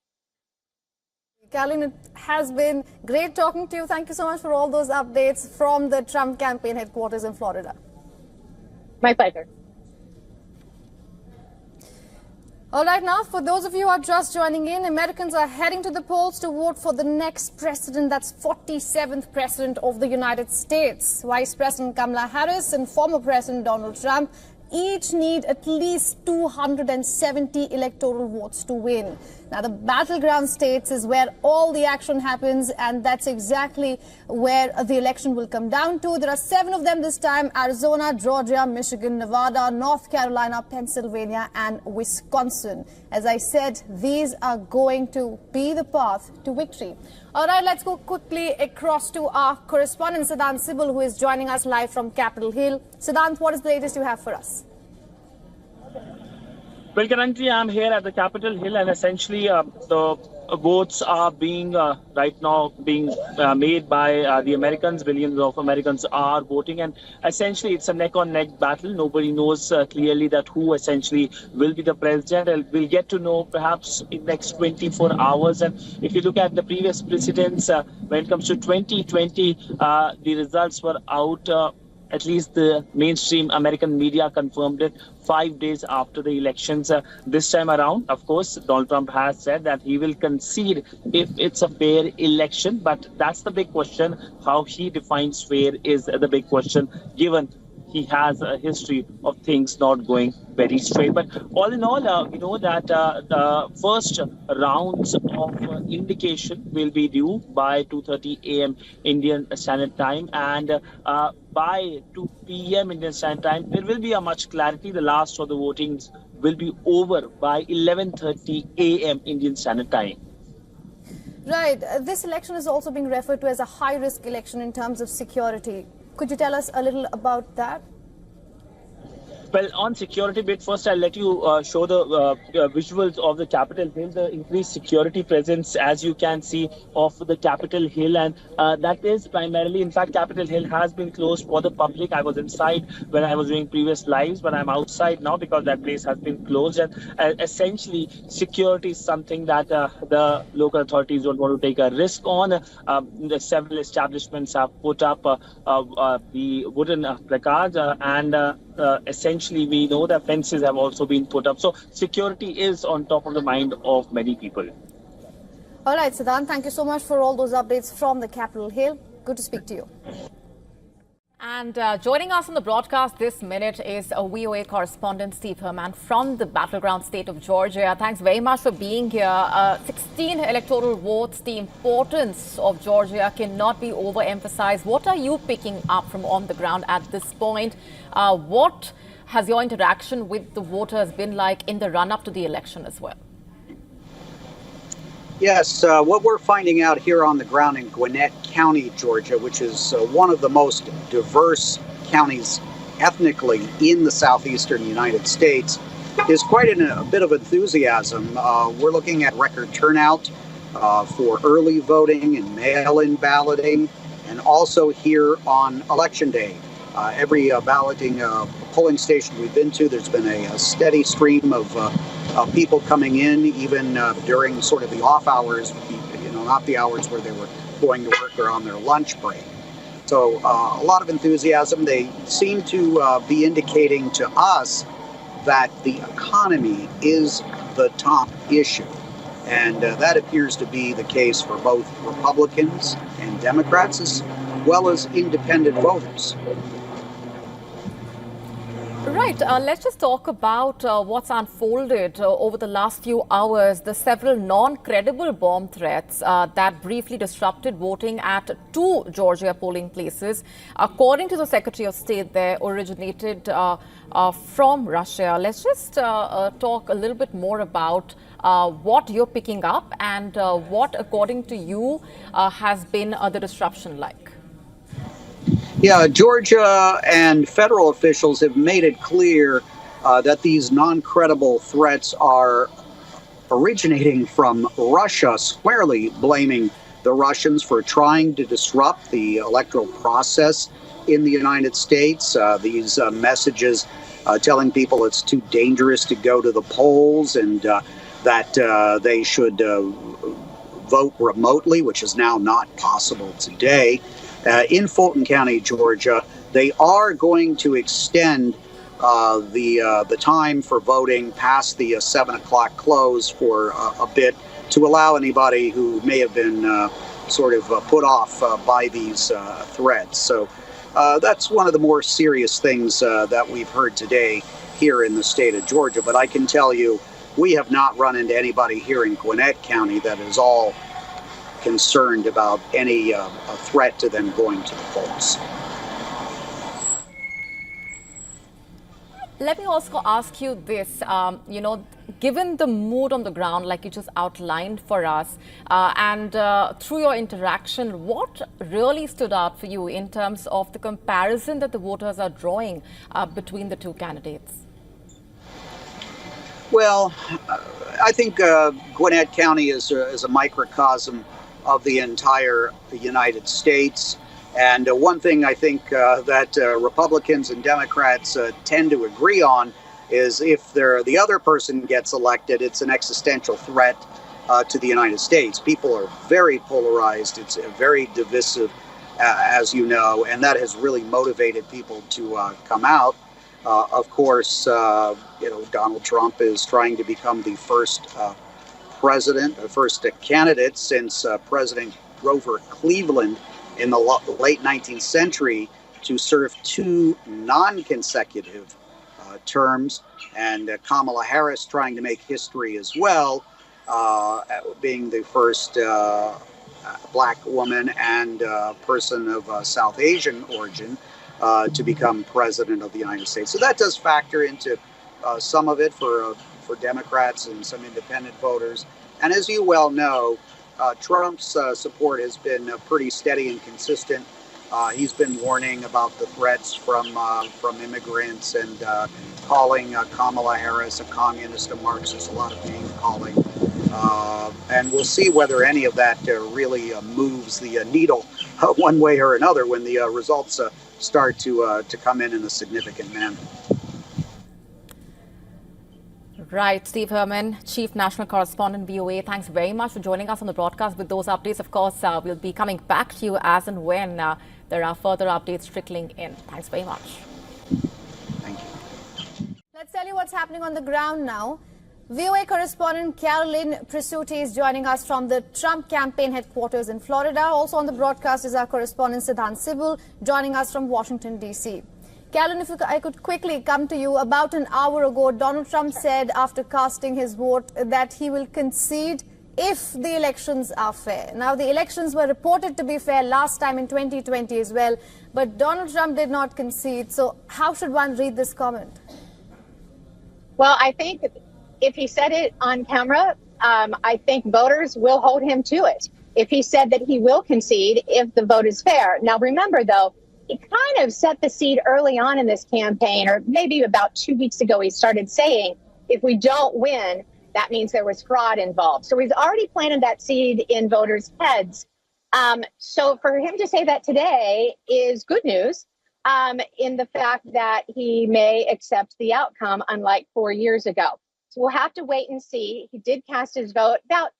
Caroline, it has been great talking to you. Thank you so much for all those updates from the Trump campaign headquarters in Florida. My pleasure. All right, now, for those of you who are just joining in, Americans are heading to the polls to vote for the next president, that's 47th president of the United States. Vice President Kamala Harris and former President Donald Trump each need at least 270 electoral votes to win. Now, the battleground states is where all the action happens, and that's exactly where the election will come down to. There are 7 of them this time: Arizona, Georgia, Michigan, Nevada, North Carolina, Pennsylvania, and Wisconsin. As I said, these are going to be the path to victory. All right, let's go quickly across to our correspondent, Siddhant Sibal, who is joining us live from Capitol Hill. Siddhant, what is the latest you have for us? Well, currently I'm here at the Capitol Hill, and essentially the votes are being right now being made by the Americans. Millions of Americans are voting, and essentially it's a neck-on-neck battle. Nobody knows clearly that who essentially will be the president, and we'll get to know perhaps in the next 24 hours. And if you look at the previous precedents, when it comes to 2020, the results were out. At least the mainstream American media confirmed it 5 days after the elections. This time around, of course, Donald Trump has said that he will concede if it's a fair election. But that's the big question. How he defines fair is the big question, given he has a history of things not going very straight. But all in all, we know that the first rounds of indication will be due by 2:30 a.m. Indian Standard Time, and by 2 p.m. Indian Standard Time, there will be a much clarity. The last of the votings will be over by 11:30 a.m. Indian Standard Time. Right. This election is also being referred to as a high-risk election in terms of security. Could you tell us a little about that? Well, on security bit, first I'll let you show the visuals of the Capitol Hill, the increased security presence, as you can see, of the Capitol Hill. And that is primarily, in fact, Capitol Hill has been closed for the public. I was inside when I was doing previous lives, but I'm outside now because that place has been closed. And essentially, security is something that the local authorities don't want to take a risk on. The several establishments have put up the wooden placards and essentially we know that fences have also been put up. So security is on top of the mind of many people. All right, Siddhant, thank you so much for all those updates from the Capitol Hill. Good to speak to you. And joining us on the broadcast this minute is a VOA correspondent, Steve Herman, from the battleground state of Georgia. Thanks very much for being here. 16 electoral votes. The importance of Georgia cannot be overemphasized. What are you picking up from on the ground at this point? What has your interaction with the voters been like in the run-up to the election as well? Yes, what we're finding out here on the ground in Gwinnett County, Georgia, which is one of the most diverse counties ethnically in the southeastern United States, is quite a bit of enthusiasm. We're looking at record turnout for early voting and mail-in balloting, and also here on Election Day. Every balloting polling station we've been to, there's been a steady stream of people coming in, even during sort of the off hours, not the hours where they were going to work or on their lunch break. So a lot of enthusiasm. They seem to be indicating to us that the economy is the top issue. And that appears to be the case for both Republicans and Democrats, as well as independent voters. Right. Let's just talk about what's unfolded over the last few hours. The several non-credible bomb threats that briefly disrupted voting at 2 Georgia polling places, according to the Secretary of State, there originated from Russia. Let's just talk a little bit more about what you're picking up and what, according to you, has been the disruption like. Yeah, Georgia and federal officials have made it clear that these non-credible threats are originating from Russia, squarely blaming the Russians for trying to disrupt the electoral process in the United States. These messages telling people it's too dangerous to go to the polls and that they should vote remotely, which is now not possible today. In Fulton County, Georgia, they are going to extend the time for voting past the 7 o'clock close for a bit to allow anybody who may have been sort of put off by these threats. So that's one of the more serious things that we've heard today here in the state of Georgia. But I can tell you, we have not run into anybody here in Gwinnett County that is all concerned about any a threat to them going to the polls. Let me also ask you this, given the mood on the ground, like you just outlined for us, and through your interaction, what really stood out for you in terms of the comparison that the voters are drawing between the two candidates? Well, I think Gwinnett County is a microcosm of the entire United States. And one thing I think that Republicans and Democrats tend to agree on is if the other person gets elected, it's an existential threat to the United States. People are very polarized. It's very divisive, as you know, and that has really motivated people to come out. Of course, Donald Trump is trying to become the first first candidate since President Grover Cleveland in the late 19th century to serve 2 non-consecutive terms, and Kamala Harris trying to make history as well, being the first black woman and person of South Asian origin to become president of the United States. So that does factor into some of it for Democrats and some independent voters. And as you well know, Trump's support has been pretty steady and consistent. He's been warning about the threats from immigrants and calling Kamala Harris a communist, a Marxist, a lot of name calling. And we'll see whether any of that really moves the needle one way or another when the results start to come in a significant manner. Right. Steve Herman, Chief National Correspondent, VOA. Thanks very much for joining us on the broadcast with those updates. Of course, we'll be coming back to you as and when there are further updates trickling in. Thanks very much. Thank you. Let's tell you what's happening on the ground now. VOA correspondent Carolyn Prisuti is joining us from the Trump campaign headquarters in Florida. Also on the broadcast is our correspondent Siddhant Sibul, joining us from Washington, D.C. Carolyn, if I could quickly come to you. About an hour ago, Donald Trump said after casting his vote that he will concede if the elections are fair. Now, the elections were reported to be fair last time in 2020 as well, but Donald Trump did not concede. So how should one read this comment? Well, I think if he said it on camera, I think voters will hold him to it. If he said that he will concede if the vote is fair. Now, remember, though, he kind of set the seed early on in this campaign, or maybe about 2 weeks ago, he started saying, if we don't win, that means there was fraud involved. So he's already planted that seed in voters' heads. So for him to say that today is good news in the fact that he may accept the outcome, unlike 4 years ago. So we'll have to wait and see. He did cast his vote about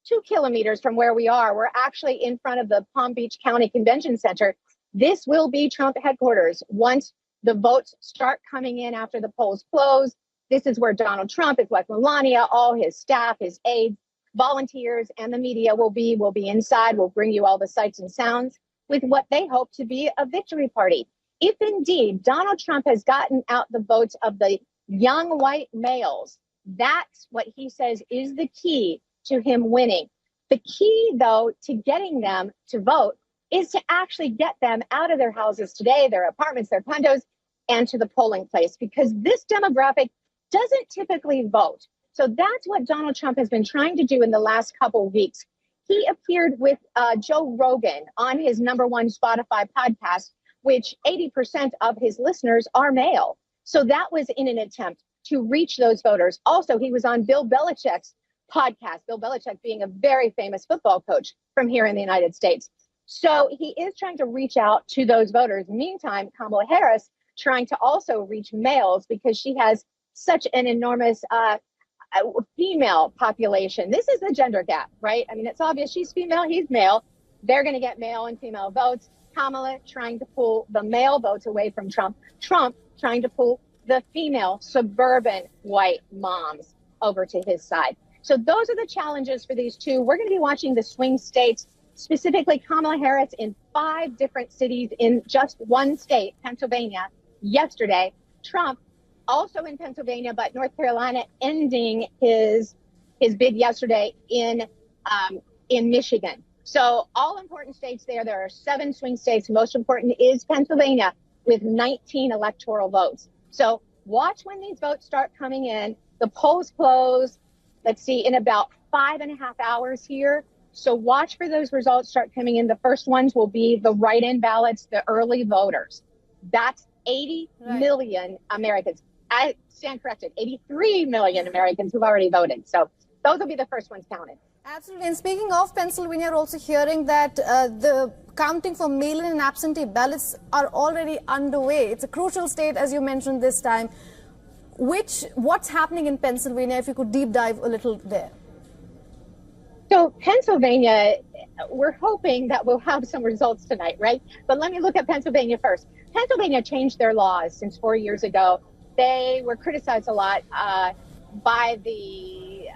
2 kilometers from where we are. We're actually in front of the Palm Beach County Convention Center. This will be Trump headquarters once the votes start coming in after the polls close. This is where Donald Trump, his wife Melania, all his staff, his aides, volunteers, and the media will be. We'll be inside. We'll bring you all the sights and sounds with what they hope to be a victory party. If indeed Donald Trump has gotten out the votes of the young white males, that's what he says is the key to him winning. The key, though, to getting them to vote is to actually get them out of their houses today, their apartments, their condos, and to the polling place, because this demographic doesn't typically vote. So that's what Donald Trump has been trying to do in the last couple of weeks. He appeared with Joe Rogan on his #1 Spotify podcast, which 80% of his listeners are male. So that was in an attempt to reach those voters. Also, he was on Bill Belichick's podcast, Bill Belichick being a very famous football coach from here in the United States. So he is trying to reach out to those voters. Meantime, Kamala Harris trying to also reach males because she has such an enormous female population. This is a gender gap, right? I mean, it's obvious she's female, he's male. They're going to get male and female votes. Kamala trying to pull the male votes away from Trump. Trump trying to pull the female suburban white moms over to his side. So those are the challenges for these two. We're going to be watching the swing states, specifically Kamala Harris in 5 different cities in just one state, Pennsylvania, yesterday. Trump also in Pennsylvania, but North Carolina ending his bid yesterday in Michigan. So all important states there. There are 7 swing states. Most important is Pennsylvania with 19 electoral votes. So watch when these votes start coming in. The polls close, let's see, in about 5.5 hours here. So watch for those results start coming in. The first ones will be the write-in ballots, the early voters. That's 80 million Americans. I stand corrected, 83 million Americans who've already voted. So those will be the first ones counted. Absolutely. And speaking of Pennsylvania, we're also hearing that the counting for mail-in and absentee ballots are already underway. It's a crucial state, as you mentioned this time. What's happening in Pennsylvania, if you could deep dive a little there? So Pennsylvania, we're hoping that we'll have some results tonight, right? But let me look at Pennsylvania first. Pennsylvania changed their laws since 4 years ago. They were criticized a lot by the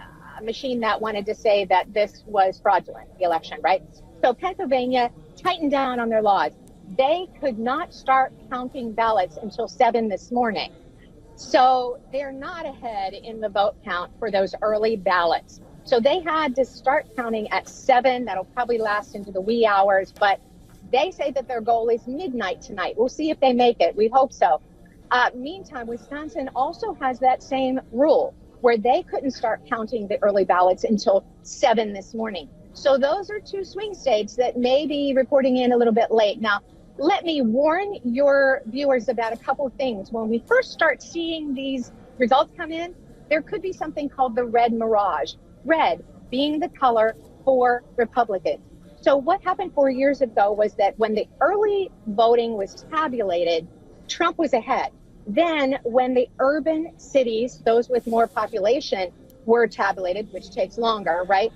machine that wanted to say that this was fraudulent, the election, right? So Pennsylvania tightened down on their laws. They could not start counting ballots until 7 this morning. So they're not ahead in the vote count for those early ballots. So they had to start counting at 7. That'll probably last into the wee hours, but they say that their goal is midnight tonight. We'll see if they make it. We hope so. Meantime, Wisconsin also has that same rule where they couldn't start counting the early ballots until 7 this morning. So those are 2 swing states that may be reporting in a little bit late. Now, let me warn your viewers about a couple of things. When we first start seeing these results come in, there could be something called the red mirage. Red being the color for Republicans. So what happened 4 years ago was that when the early voting was tabulated, Trump was ahead. Then when the urban cities, those with more population, were tabulated, which takes longer, right?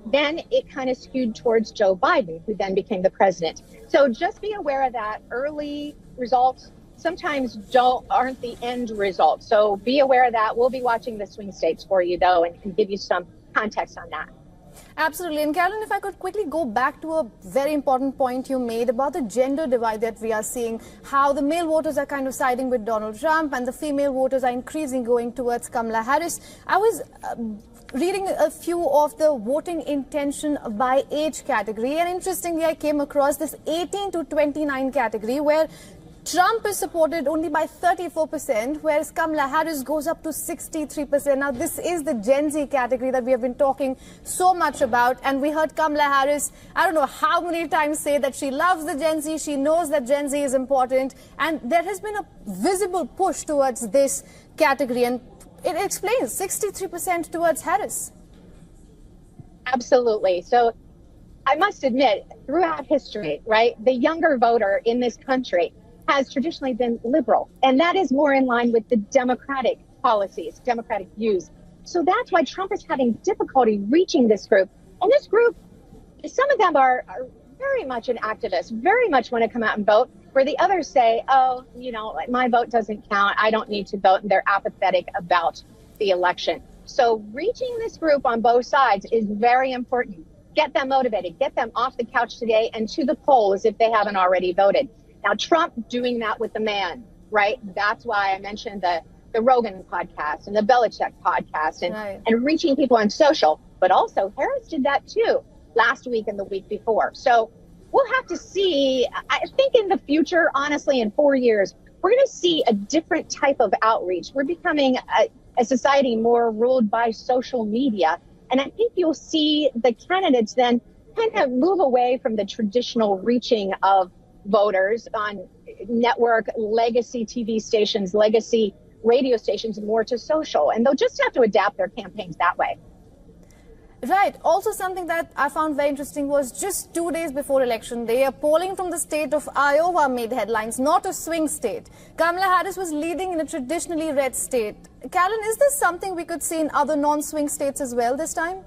Then it kind of skewed towards Joe Biden, who then became the president. So just be aware of that. Early results sometimes aren't the end result. So be aware of that. We'll be watching the swing states for you, though, and give you some context on that. Absolutely. And Carolyn, if I could quickly go back to a very important point you made about the gender divide that we are seeing, how the male voters are kind of siding with Donald Trump and the female voters are increasing going towards Kamala Harris. I was reading a few of the voting intention by age category, and interestingly, I came across this 18 to 29 category where Trump is supported only by 34%, whereas Kamala Harris goes up to 63%. Now, this is the Gen Z category that we have been talking so much about. And we heard Kamala Harris, I don't know how many times, say that she loves the Gen Z. She knows that Gen Z is important. And there has been a visible push towards this category. And it explains 63% towards Harris. Absolutely. So I must admit, throughout history, right, the younger voter in this country has traditionally been liberal, and that is more in line with the Democratic policies, Democratic views. So that's why Trump is having difficulty reaching this group. And this group, some of them are very much an activist, very much want to come out and vote, where the others say, oh, you know, my vote doesn't count, I don't need to vote, and they're apathetic about the election. So reaching this group on both sides is very important. Get them motivated, get them off the couch today and to the polls if they haven't already voted. Now, Trump doing that with the man, right? That's why I mentioned the Rogan podcast and the Belichick podcast and reaching people on social. But also, Harris did that too last week and the week before. So we'll have to see. I think in the future, honestly, in 4 years, we're going to see a different type of outreach. We're becoming a society more ruled by social media. And I think you'll see the candidates then kind of move away from the traditional reaching of voters on network, legacy TV stations, legacy radio stations more to social, and they'll just have to adapt their campaigns that way. Right. Also, something that I found very interesting was just 2 days before election day, a polling from the state of Iowa made headlines, not a swing state. Kamala Harris was leading in a traditionally red state. Callan, is this something we could see in other non-swing states as well this time?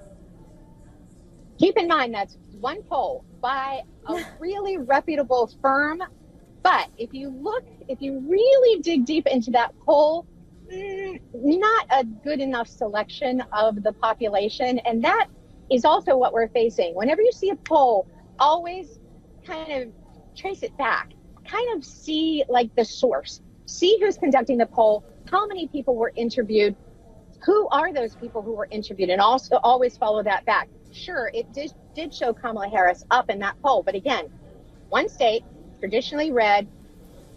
Keep in mind that's one poll by a really reputable firm. But if you really dig deep into that poll, not a good enough selection of the population. And that is also what we're facing. Whenever you see a poll, always kind of trace it back, kind of see like the source, see who's conducting the poll, how many people were interviewed, who are those people who were interviewed, and also always follow that back. Sure, it did show Kamala Harris up in that poll, but again, one state, traditionally red.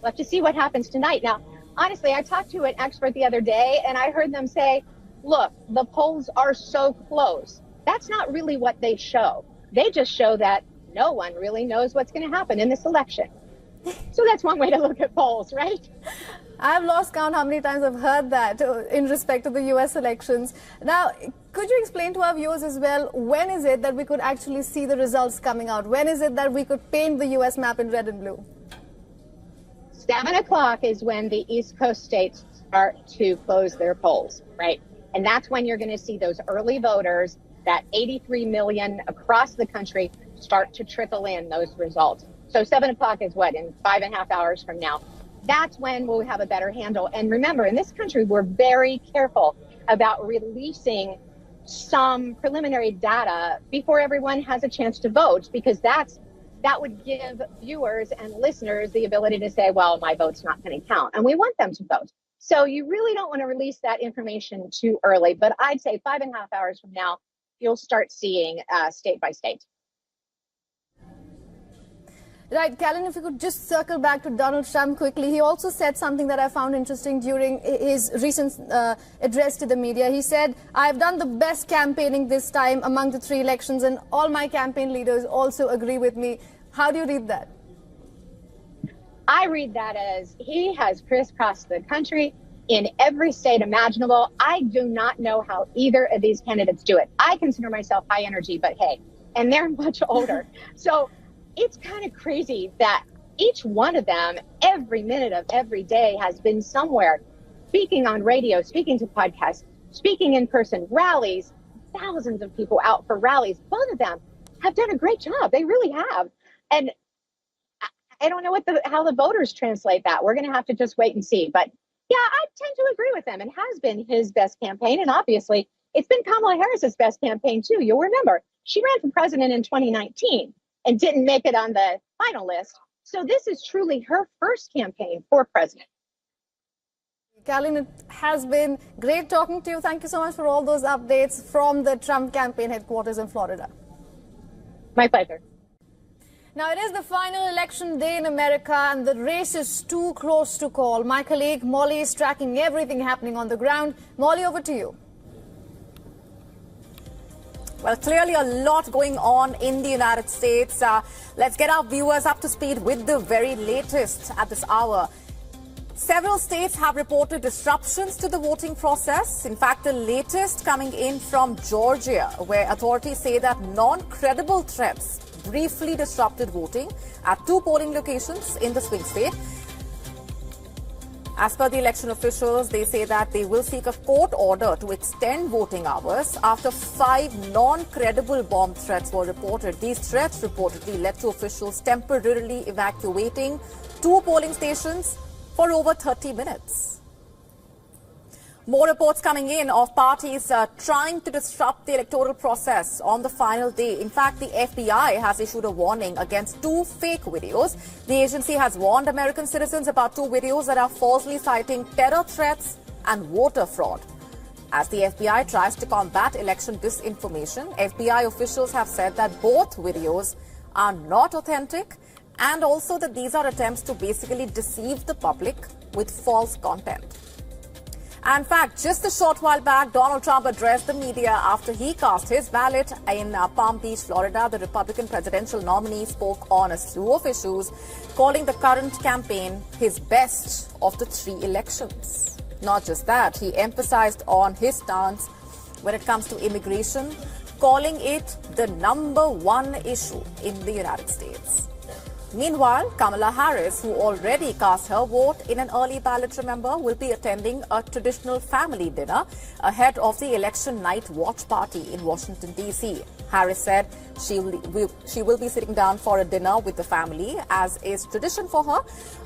We'll have to see what happens tonight. Now, honestly, I talked to an expert the other day, and I heard them say, look, the polls are so close. That's not really what they show. They just show that no one really knows what's going to happen in this election. So that's one way to look at polls, right? I've lost count how many times I've heard that in respect to the U.S. elections. Now, could you explain to our viewers as well, when is it that we could actually see the results coming out? When is it that we could paint the U.S. map in red and blue? 7 o'clock is when the East Coast states start to close their polls, right? And that's when you're going to see those early voters, that 83 million across the country, start to trickle in those results. So 7 o'clock is what, in 5.5 hours from now? That's when we'll have a better handle. And remember, in this country, we're very careful about releasing some preliminary data before everyone has a chance to vote, because that would give viewers and listeners the ability to say, well, my vote's not going to count. And we want them to vote. So you really don't want to release that information too early. But I'd say 5.5 hours from now, you'll start seeing state by state. Right, Callan, if you could just circle back to Donald Trump quickly. He also said something that I found interesting during his recent address to the media. He said, I've done the best campaigning this time among the 3 elections, and all my campaign leaders also agree with me. How do you read that? I read that as he has crisscrossed the country in every state imaginable. I do not know how either of these candidates do it. I consider myself high energy, but hey, and they're much older. So it's kind of crazy that each one of them, every minute of every day, has been somewhere, speaking on radio, speaking to podcasts, speaking in person, rallies, thousands of people out for rallies. Both of them have done a great job. They really have. And I don't know how the voters translate that. We're going to have to just wait and see. But yeah, I tend to agree with him. It has been his best campaign. And obviously, it's been Kamala Harris's best campaign, too. You'll remember, she ran for president in 2019. And didn't make it on the final list. So this is truly her first campaign for president. Callan, it has been great talking to you. Thank you so much for all those updates from the Trump campaign headquarters in Florida. My pleasure. Now, it is the final election day in America, and the race is too close to call. My colleague Molly is tracking everything happening on the ground. Molly, over to you. Well, clearly a lot going on in the United States. Let's get our viewers up to speed with the very latest at this hour. Several states have reported disruptions to the voting process. In fact, the latest coming in from Georgia, where authorities say that non-credible threats briefly disrupted voting at 2 polling locations in the swing state. As per the election officials, they say that they will seek a court order to extend voting hours after 5 non-credible bomb threats were reported. These threats reportedly led to officials temporarily evacuating 2 polling stations for over 30 minutes. More reports coming in of parties trying to disrupt the electoral process on the final day. In fact, the FBI has issued a warning against 2 fake videos. The agency has warned American citizens about 2 videos that are falsely citing terror threats and voter fraud. As the FBI tries to combat election disinformation, FBI officials have said that both videos are not authentic, and also that these are attempts to basically deceive the public with false content. In fact, just a short while back, Donald Trump addressed the media after he cast his ballot in Palm Beach, Florida. The Republican presidential nominee spoke on a slew of issues, calling the current campaign his best of the 3 elections. Not just that, he emphasized on his stance when it comes to immigration, calling it the #1 issue in the United States. Meanwhile, Kamala Harris, who already cast her vote in an early ballot, remember, will be attending a traditional family dinner ahead of the election night watch party in Washington, D.C. Harris said she will be sitting down for a dinner with the family, as is tradition for her,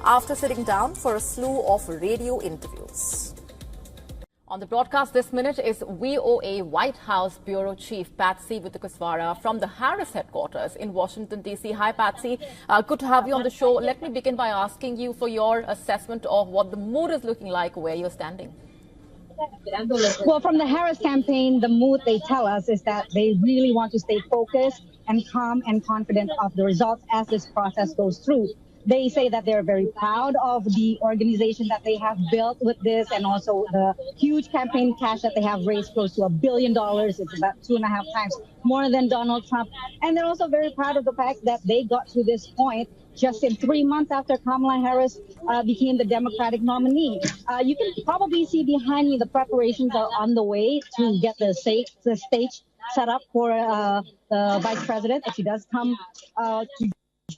after sitting down for a slew of radio interviews. On the broadcast this minute is VOA White House Bureau Chief Patsy Widakuswara from the Harris headquarters in Washington, D.C. Hi, Patsy. Good to have you on the show. Let me begin by asking you for your assessment of what the mood is looking like, where you're standing. Well, from the Harris campaign, the mood, they tell us, is that they really want to stay focused and calm and confident of the results as this process goes through. They say that they're very proud of the organization that they have built with this, and also the huge campaign cash that they have raised, close to $1 billion. It's about 2.5 times more than Donald Trump. And they're also very proud of the fact that they got to this point just in 3 months after Kamala Harris became the Democratic nominee. You can probably see behind me the preparations are on the way to get the stage set up for the Vice President, if she does come to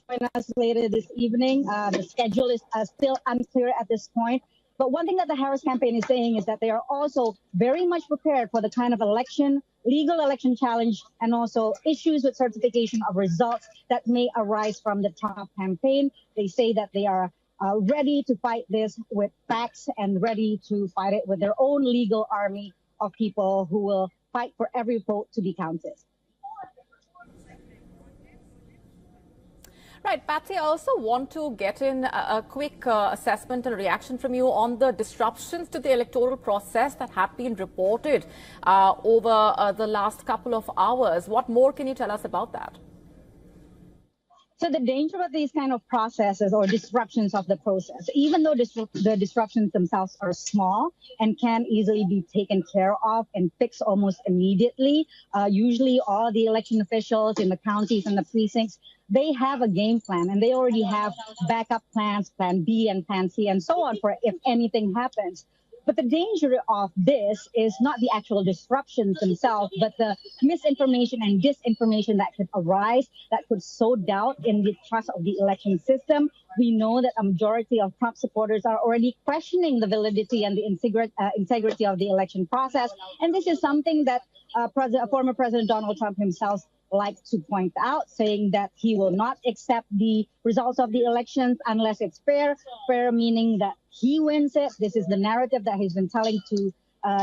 join us later this evening. The schedule is still unclear at this point. But one thing that the Harris campaign is saying is that they are also very much prepared for the kind of legal election challenge, and also issues with certification of results that may arise from the Trump campaign. They say that they are ready to fight this with facts and ready to fight it with their own legal army of people who will fight for every vote to be counted. Right, Patsy, I also want to get in a quick assessment and reaction from you on the disruptions to the electoral process that have been reported over the last couple of hours. What more can you tell us about that? So the danger of these kind of processes or disruptions of the process, even though the disruptions themselves are small and can easily be taken care of and fixed almost immediately, usually all the election officials in the counties and the precincts, they have a game plan, and they already have backup plans, plan B and plan C and so on, for if anything happens. But the danger of this is not the actual disruptions themselves, but the misinformation and disinformation that could arise, that could sow doubt in the trust of the election system. We know that a majority of Trump supporters are already questioning the validity and the integrity of the election process. And this is something that former President Donald Trump himself liked to point out, saying that he will not accept the results of the elections unless it's fair. Fair meaning that he wins it. This is the narrative that he's been telling to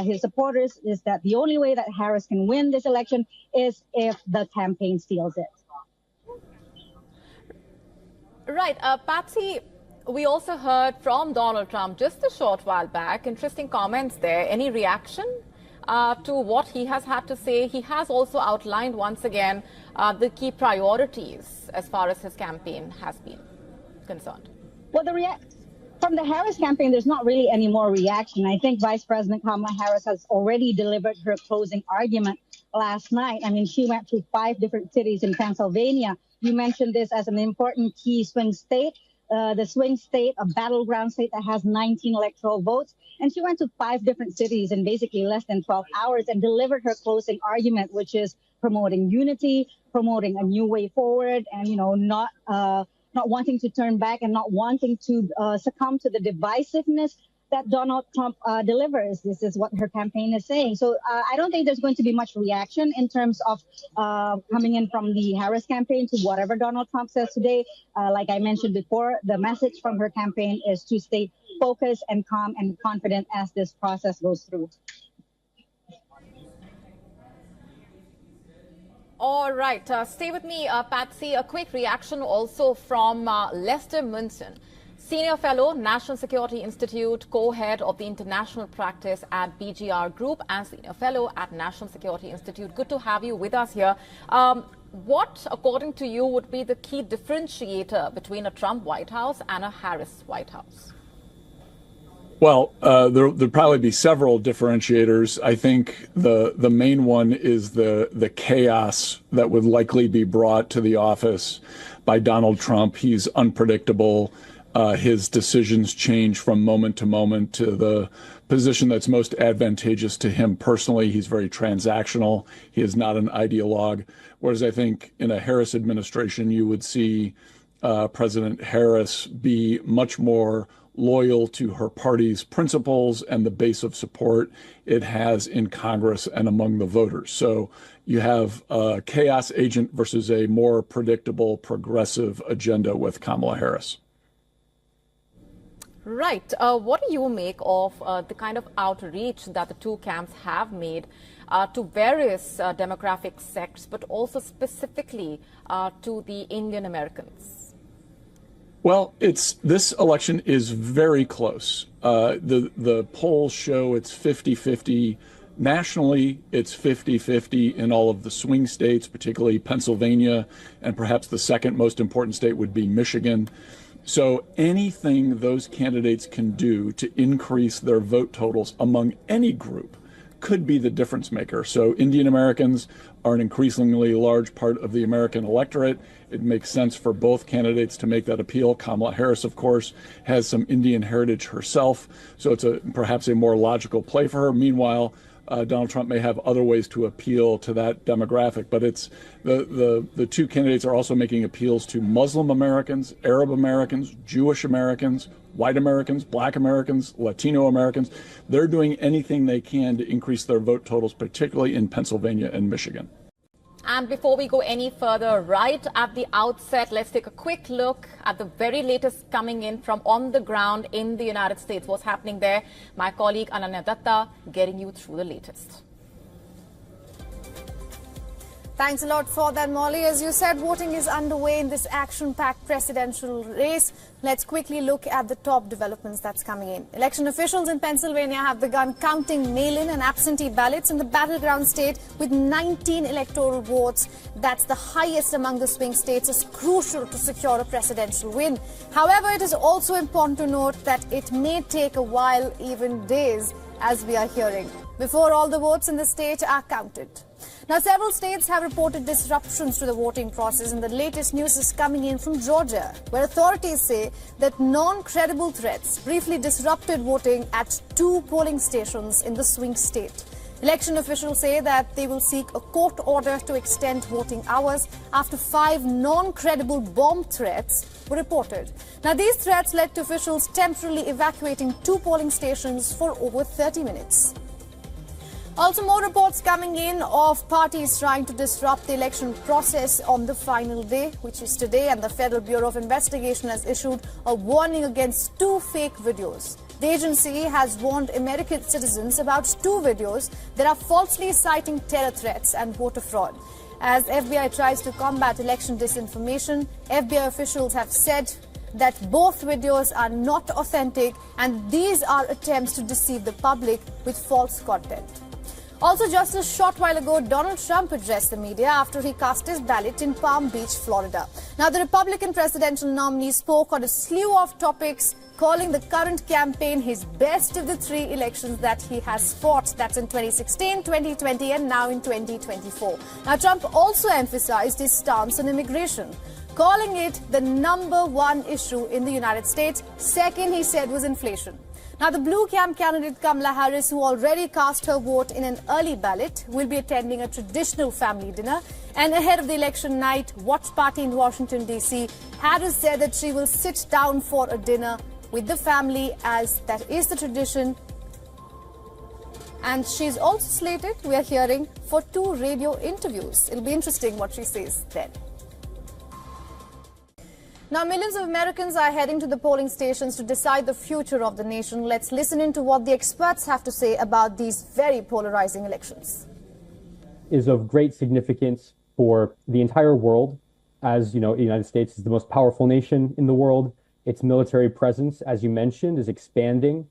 his supporters, is that the only way that Harris can win this election is if the campaign steals it. Right. Patsy, we also heard from Donald Trump just a short while back. Interesting comments there. Any reaction to what he has had to say? He has also outlined once again the key priorities as far as his campaign has been concerned. Well, from the Harris campaign, there's not really any more reaction. I think Vice President Kamala Harris has already delivered her closing argument last night. I mean, she went to 5 different cities in Pennsylvania. You mentioned this as an important key swing state. The swing state, a battleground state that has 19 electoral votes. And she went to 5 different cities in basically less than 12 hours and delivered her closing argument, which is promoting unity, promoting a new way forward, and, not wanting to turn back and not wanting to succumb to the divisiveness that Donald Trump delivers. This is what her campaign is saying. So I don't think there's going to be much reaction in terms of coming in from the Harris campaign to whatever Donald Trump says today. Like I mentioned before, the message from her campaign is to stay focused and calm and confident as this process goes through. All right. Stay with me, Patsy. A quick reaction also from Lester Munson, Senior Fellow, National Security Institute, co-head of the International Practice at BGR Group, and Senior Fellow at National Security Institute. Good to have you with us here. What, according to you, would be the key differentiator between a Trump White House and a Harris White House? Well, there'll probably be several differentiators. I think the main one is the chaos that would likely be brought to the office by Donald Trump. He's unpredictable. His decisions change from moment to moment to the position that's most advantageous to him personally. He's very transactional. He is not an ideologue. Whereas I think in a Harris administration, you would see President Harris be much more loyal to her party's principles and the base of support it has in Congress and among the voters. So you have a chaos agent versus a more predictable, progressive agenda with Kamala Harris. Right. What do you make of the kind of outreach that the two camps have made to various demographic sects, but also specifically to the Indian Americans? Well, this election is very close. The polls show it's 50-50. Nationally, it's 50-50 in all of the swing states, particularly Pennsylvania, and perhaps the second most important state would be Michigan. So anything those candidates can do to increase their vote totals among any group could be the difference maker. So Indian Americans are an increasingly large part of the American electorate. It makes sense for both candidates to make that appeal. Kamala Harris, of course, has some Indian heritage herself, so it's perhaps a more logical play for her. Meanwhile, Donald Trump may have other ways to appeal to that demographic, but it's the two candidates are also making appeals to Muslim Americans, Arab Americans, Jewish Americans, white Americans, black Americans, Latino Americans. They're doing anything they can to increase their vote totals, particularly in Pennsylvania and Michigan. And before we go any further, right at the outset, let's take a quick look at the very latest coming in from on the ground in the United States. What's happening there? My colleague Ananya Datta getting you through the latest. Thanks a lot for that, Molly. As you said, voting is underway in this action-packed presidential race. Let's quickly look at the top developments that's coming in. Election officials in Pennsylvania have begun counting mail-in and absentee ballots in the battleground state with 19 electoral votes. That's the highest among the swing states. It's crucial to secure a presidential win. However, it is also important to note that it may take a while, even days, as we are hearing, before all the votes in the state are counted. Now, several states have reported disruptions to the voting process, and the latest news is coming in from Georgia, where authorities say that non-credible threats briefly disrupted voting at 2 polling stations in the swing state. Election officials say that they will seek a court order to extend voting hours after 5 non-credible bomb threats were reported. Now, these threats led to officials temporarily evacuating 2 polling stations for over 30 minutes. Also, more reports coming in of parties trying to disrupt the election process on the final day, which is today, and the Federal Bureau of Investigation has issued a warning against 2 fake videos. The agency has warned American citizens about 2 videos that are falsely citing terror threats and voter fraud. As FBI tries to combat election disinformation, FBI officials have said that both videos are not authentic and these are attempts to deceive the public with false content. Also, just a short while ago, Donald Trump addressed the media after he cast his ballot in Palm Beach, Florida. Now, the Republican presidential nominee spoke on a slew of topics, calling the current campaign his best of the 3 elections that he has fought. That's in 2016, 2020, and now in 2024. Now, Trump also emphasized his stance on immigration, calling it the #1 issue in the United States. Second, he said, was inflation. Now, the Blue Camp candidate Kamala Harris, who already cast her vote in an early ballot, will be attending a traditional family dinner. And ahead of the election night watch party in Washington, D.C., Harris said that she will sit down for a dinner with the family, as that is the tradition. And she's also slated, we are hearing, for 2 radio interviews. It'll be interesting what she says then. Now, millions of Americans are heading to the polling stations to decide the future of the nation. Let's listen into what the experts have to say about these very polarizing elections. Is of great significance for the entire world. As you know, the United States is the most powerful nation in the world. Its military presence, as you mentioned, is expanding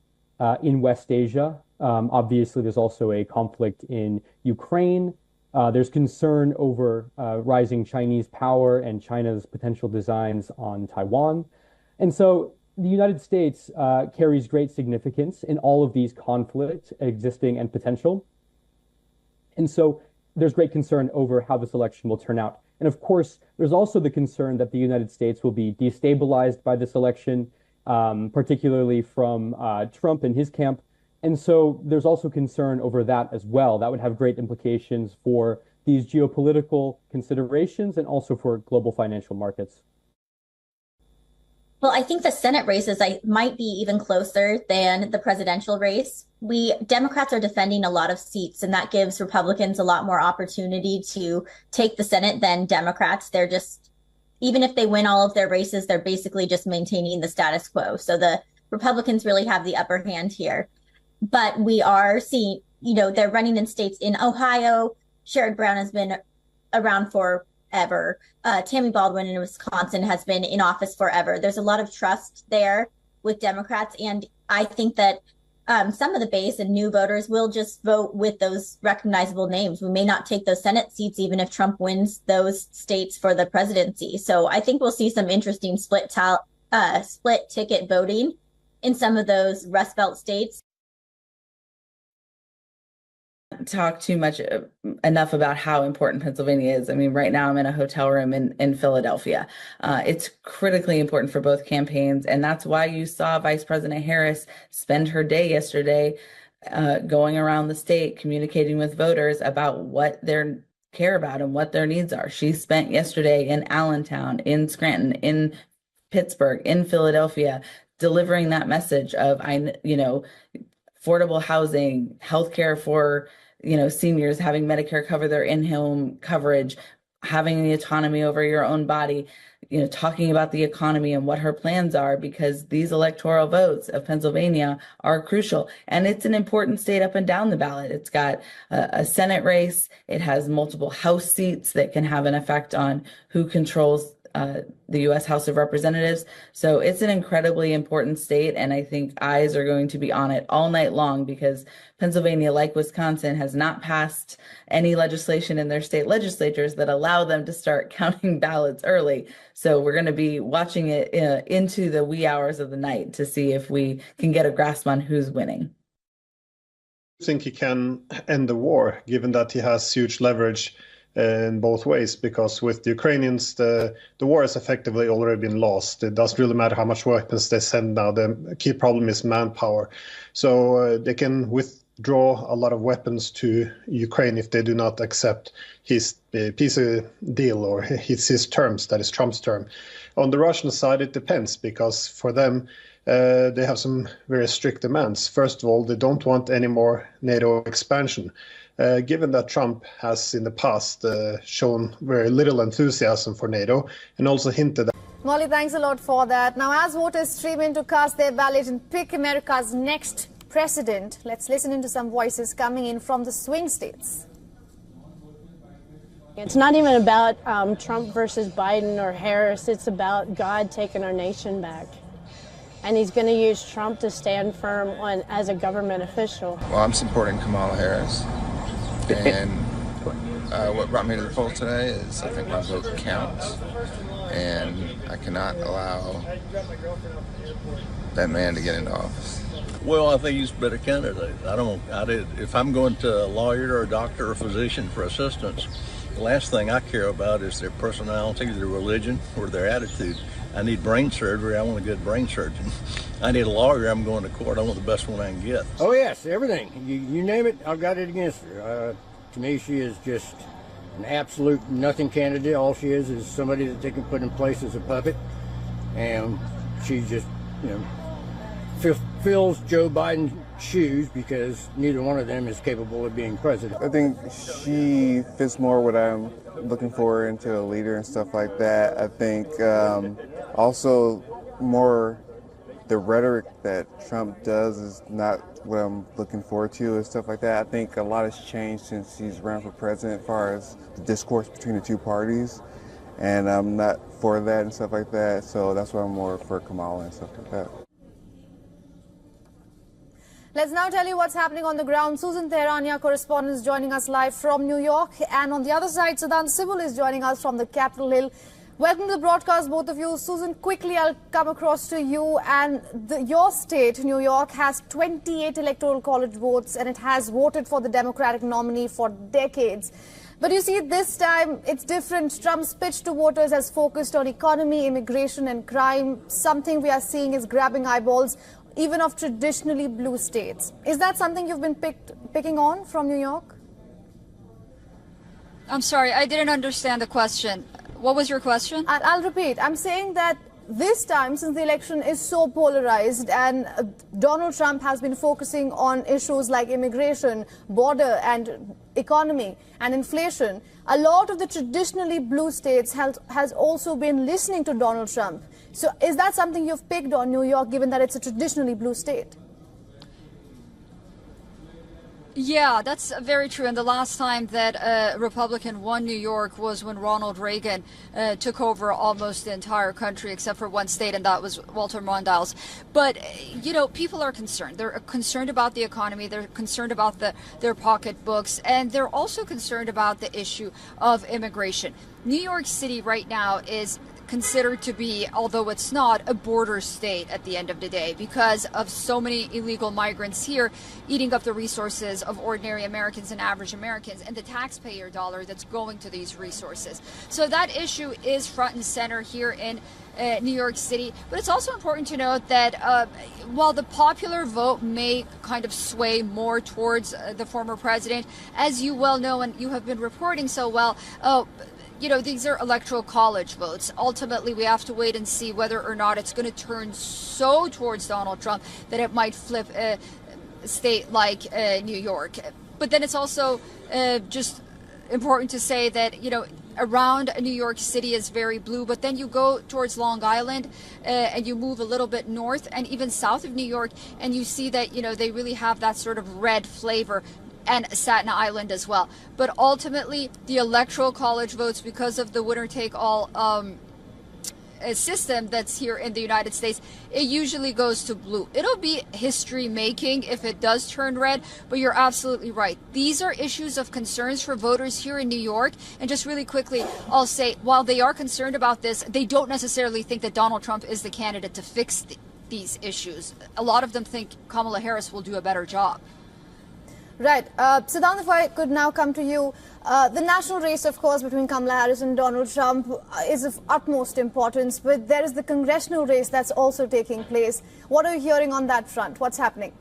in West Asia. Obviously, there's also a conflict in Ukraine. There's concern over rising Chinese power and China's potential designs on Taiwan. And so the United States carries great significance in all of these conflicts, existing and potential. And so there's great concern over how this election will turn out. And of course, there's also the concern that the United States will be destabilized by this election particularly from Trump and his camp. And so there's also concern over that as well. That would have great implications for these geopolitical considerations and also for global financial markets. Well, I think the Senate races might be even closer than the presidential race. Democrats are defending a lot of seats, and that gives Republicans a lot more opportunity to take the Senate than Democrats. They're just, even if they win all of their races, they're basically just maintaining the status quo. So the Republicans really have the upper hand here. But we are seeing, they're running in states in Ohio. Sherrod Brown has been around forever. Tammy Baldwin in Wisconsin has been in office forever. There's a lot of trust there with Democrats. And I think that some of the base and new voters will just vote with those recognizable names. We may not take those Senate seats, even if Trump wins those states for the presidency. So I think we'll see some interesting split ticket voting in some of those Rust Belt states. Talk too much enough about how important Pennsylvania is. I mean, right now I'm in a hotel room in Philadelphia. It's critically important for both campaigns, and that's why you saw Vice President Harris spend her day yesterday going around the state communicating with voters about what they care about and what their needs are. She spent yesterday in Allentown, in Scranton, in Pittsburgh, in Philadelphia, delivering that message of affordable housing, healthcare for seniors, having Medicare cover their in-home coverage, having the autonomy over your own body, talking about the economy and what her plans are, because these electoral votes of Pennsylvania are crucial. And it's an important state up and down the ballot. It's got a Senate race. It has multiple House seats that can have an effect on who controls the U.S. House of Representatives. So it's an incredibly important state, and I think eyes are going to be on it all night long, because Pennsylvania, like Wisconsin, has not passed any legislation in their state legislatures that allow them to start counting ballots early. So we're going to be watching it into the wee hours of the night to see if we can get a grasp on who's winning. I think he can end the war, given that he has huge leverage in both ways, because with the Ukrainians, the war has effectively already been lost. It doesn't really matter how much weapons they send now. The key problem is manpower. So they can withdraw a lot of weapons to Ukraine if they do not accept his peace deal or his terms, that is Trump's term. On the Russian side, it depends, because for them, they have some very strict demands. First of all, they don't want any more NATO expansion. Given that Trump has in the past shown very little enthusiasm for NATO and also hinted at... Molly, thanks a lot for that. Now, as voters stream in to cast their ballot and pick America's next president, let's listen into some voices coming in from the swing states. It's not even about Trump versus Biden or Harris. It's about God taking our nation back. And he's going to use Trump to stand firm as a government official. Well, I'm supporting Kamala Harris. And what brought me to the polls today is I think my vote counts, and I cannot allow that man to get into office. Well, I think he's a better candidate. If I'm going to a lawyer or a doctor or a physician for assistance, the last thing I care about is their personality, their religion, or their attitude. I need brain surgery. I want a good brain surgeon. I need a lawyer. I'm going to court. I want the best one I can get. Oh, yes, everything. You name it, I've got it against her. To me, she is just an absolute nothing candidate. All she is somebody that they can put in place as a puppet. And she just, fills Joe Biden's shoes, because neither one of them is capable of being president. I think she fits more what I'm looking for into a leader and stuff like that. I think also more the rhetoric that Trump does is not what I'm looking forward to and stuff like that. I think a lot has changed since he's ran for president as far as the discourse between the two parties, and I'm not for that and stuff like that. So that's why I'm more for Kamala and stuff like that. Let's now tell you what's happening on the ground. Susan Teherania, correspondent, is joining us live from New York. And on the other side, Siddhant Sibul is joining us from the Capitol Hill. Welcome to the broadcast, both of you. Susan, quickly I'll come across to you. And your state, New York, has 28 electoral college votes, and it has voted for the Democratic nominee for decades. But you see, this time it's different. Trump's pitch to voters has focused on economy, immigration and crime. Something we are seeing is grabbing eyeballs, even of traditionally blue states. Is that something you've been picking on from New York? I'm sorry, I didn't understand the question. What was your question? I'll repeat. I'm saying that this time, since the election is so polarized and Donald Trump has been focusing on issues like immigration, border and economy and inflation, a lot of the traditionally blue states has also been listening to Donald Trump. So is that something you've picked on New York, given that it's a traditionally blue state? Yeah, that's very true. And the last time that a Republican won New York was when Ronald Reagan took over almost the entire country, except for one state, and that was Walter Mondale's. But, you know, people are concerned. They're concerned about the economy. They're concerned about their pocketbooks. And they're also concerned about the issue of immigration. New York City right now is considered to be, although it's not, a border state at the end of the day because of so many illegal migrants here eating up the resources of ordinary Americans and average Americans and the taxpayer dollar that's going to these resources. So that issue is front and center here in New York City. But it's also important to note that while the popular vote may kind of sway more towards the former president, as you well know and you have been reporting so well, you know, these are electoral college votes. Ultimately, we have to wait and see whether or not it's going to turn so towards Donald Trump that it might flip a state like New York. But then it's also just important to say that, you know, around New York City is very blue, but then you go towards Long Island and you move a little bit north and even south of New York, and you see that, you know, they really have that sort of red flavor, and Staten Island as well. But ultimately, the electoral college votes, because of the winner-take-all system that's here in the United States, it usually goes to blue. It'll be history-making if it does turn red, but you're absolutely right. These are issues of concerns for voters here in New York. And just really quickly, I'll say, while they are concerned about this, they don't necessarily think that Donald Trump is the candidate to fix these issues. A lot of them think Kamala Harris will do a better job. Right. Siddhant, if I could now come to you. The national race, of course, between Kamala Harris and Donald Trump is of utmost importance, but there is the congressional race that's also taking place. What are you hearing on that front? What's happening?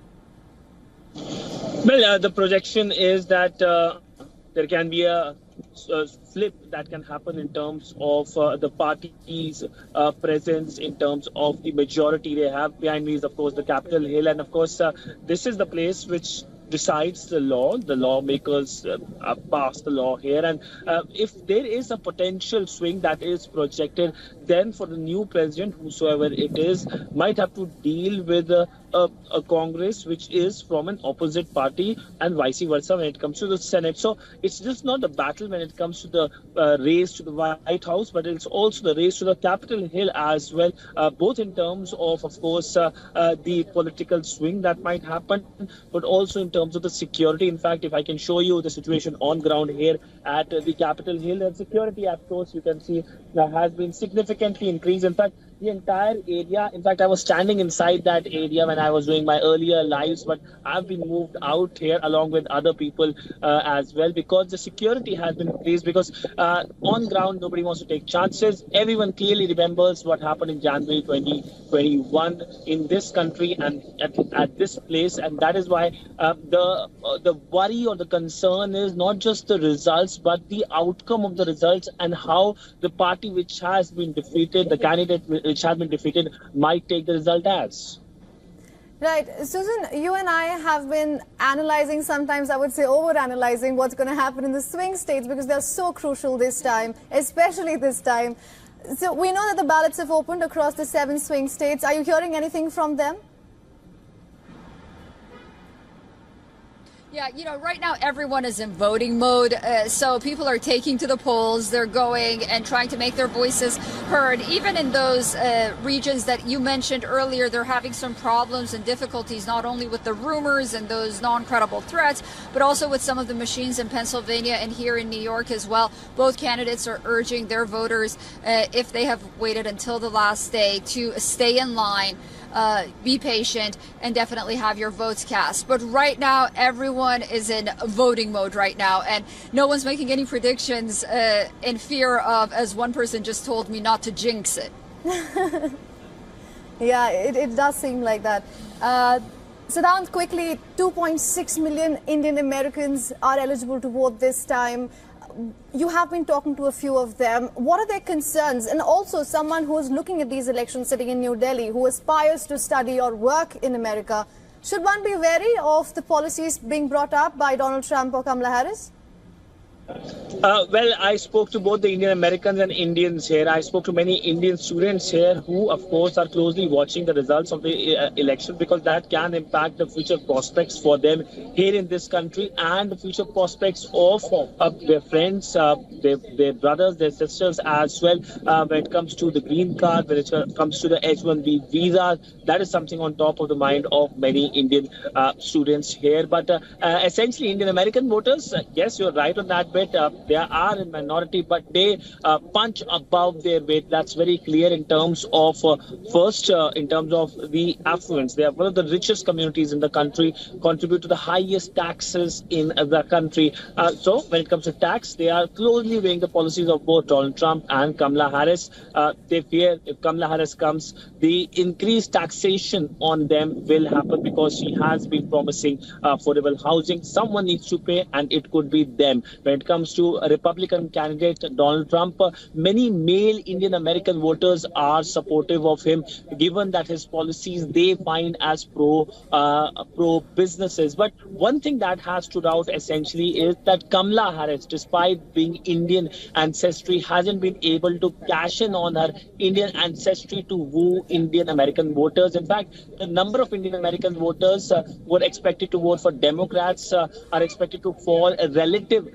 Well, the projection is that there can be a flip that can happen in terms of the party's presence, in terms of the majority they have. Behind me is, of course, the Capitol Hill. And, of course, this is the place which decides the law. The lawmakers pass the law here, and if there is a potential swing that is projected, then for the new president, whosoever it is, might have to deal with a Congress which is from an opposite party, and vice versa when it comes to the Senate. So it's just not a battle when it comes to the race to the White House, but it's also the race to the Capitol Hill as well, both in terms of course, the political swing that might happen, but also in terms of the security. In fact, if I can show you the situation on ground here at the Capitol Hill, and security, of course, you can see has been significantly increased. In fact, the entire area, in fact, I was standing inside that area when I was doing my earlier lives, but I've been moved out here along with other people as well, because the security has been increased, because on ground, nobody wants to take chances. Everyone clearly remembers what happened in January 2021 in this country and at this place. And that is why the worry or the concern is not just the results, but the outcome of the results and how the party which has been defeated, the candidate which has been defeated, might take the result as. Right. Susan, you and I have been analyzing, sometimes I would say over-analyzing what's going to happen in the swing states, because they're so crucial this time, especially this time. So we know that the ballots have opened across the 7 swing states. Are you hearing anything from them? Yeah, you know, right now everyone is in voting mode, so people are taking to the polls. They're going and trying to make their voices heard. Even in those regions that you mentioned earlier, they're having some problems and difficulties, not only with the rumors and those non-credible threats, but also with some of the machines in Pennsylvania and here in New York as well. Both candidates are urging their voters, if they have waited until the last day, to stay in line. be patient and definitely have your votes cast. But right now, everyone is in voting mode right now, and no one's making any predictions in fear of, as one person just told me, not to jinx it. Yeah, it does seem like that. Siddhant, quickly, 2.6 million Indian Americans are eligible to vote this time. You have been talking to a few of them. What are their concerns? And also someone who is looking at these elections sitting in New Delhi, who aspires to study or work in America, should one be wary of the policies being brought up by Donald Trump or Kamala Harris? Well, I spoke to both the Indian Americans and Indians here. I spoke to many Indian students here who, of course, are closely watching the results of the election, because that can impact the future prospects for them here in this country and the future prospects of their friends, their brothers, their sisters as well. When it comes to the green card, when it comes to the H-1B visa, that is something on top of the mind of many Indian students here. But essentially, Indian American voters, yes, you're right on that. They are in minority, but they punch above their weight. That's very clear in terms of in terms of the affluence. They are one of the richest communities in the country, contribute to the highest taxes in the country. So when it comes to tax, they are closely weighing the policies of both Donald Trump and Kamala Harris. They fear if Kamala Harris comes, the increased taxation on them will happen, because she has been promising affordable housing. Someone needs to pay, and it could be them. When it comes to a Republican candidate, Donald Trump, many male Indian American voters are supportive of him, given that his policies they find as pro businesses. But one thing that has stood out essentially is that Kamala Harris, despite being Indian ancestry, hasn't been able to cash in on her Indian ancestry to woo Indian American voters. In fact, the number of Indian American voters who are expected to vote for Democrats are expected to fall relative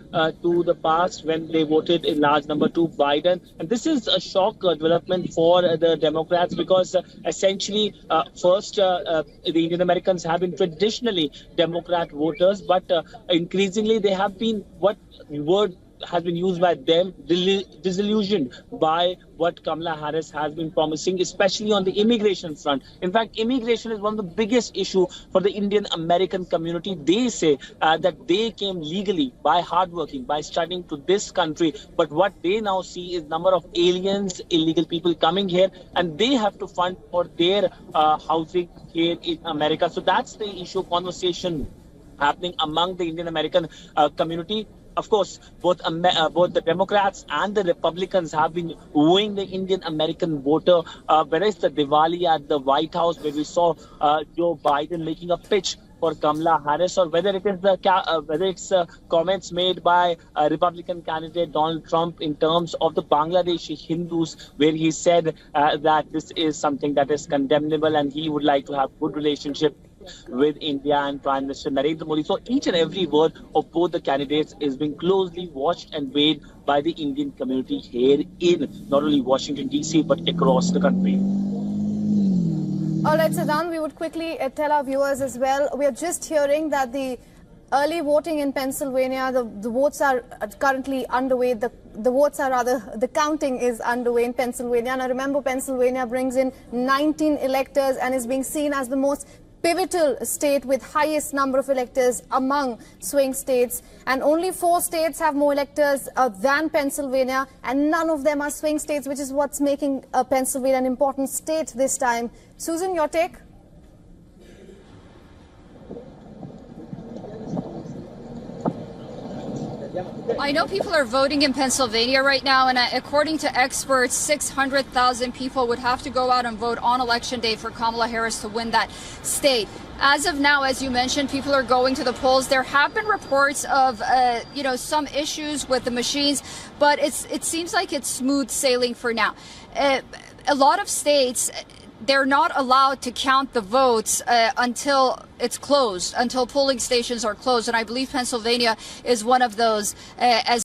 to the past, when they voted in large number to Biden. And this is a shock development for the Democrats, because essentially first the Indian Americans have been traditionally Democrat voters, but increasingly they have been, what word has been used by them, disillusioned by what Kamala Harris has been promising, especially on the immigration front. In fact, immigration is one of the biggest issue for the Indian American community. They say that they came legally by hardworking, by studying to this country. But what they now see is number of aliens, illegal people coming here, and they have to fund for their housing here in America. So that's the issue conversation happening among the Indian American community. Of course, both the Democrats and the Republicans have been wooing the Indian American voter. Whether it's the Diwali at the White House, where we saw Joe Biden making a pitch for Kamala Harris, or whether it is comments made by Republican candidate Donald Trump in terms of the Bangladeshi Hindus, where he said that this is something that is condemnable, and he would like to have good relationship with India and Prime Minister Narendra Modi. So each and every word of both the candidates is being closely watched and weighed by the Indian community here in not only Washington, D.C., but across the country. All right, Siddhant, we would quickly tell our viewers as well. We are just hearing that the early voting in Pennsylvania, the votes are currently underway. The counting is underway in Pennsylvania. Now remember, Pennsylvania brings in 19 electors and is being seen as the most pivotal state with highest number of electors among swing states, and only 4 states have more electors than Pennsylvania, and none of them are swing states, which is what's making Pennsylvania an important state this time. Susan, your take? I know people are voting in Pennsylvania right now, and according to experts, 600,000 people would have to go out and vote on Election Day for Kamala Harris to win that state. As of now, as you mentioned, people are going to the polls. There have been reports of, some issues with the machines, but it seems like it's smooth sailing for now. A lot of states, they're not allowed to count the votes until it's closed, until polling stations are closed. And I believe Pennsylvania is one of those as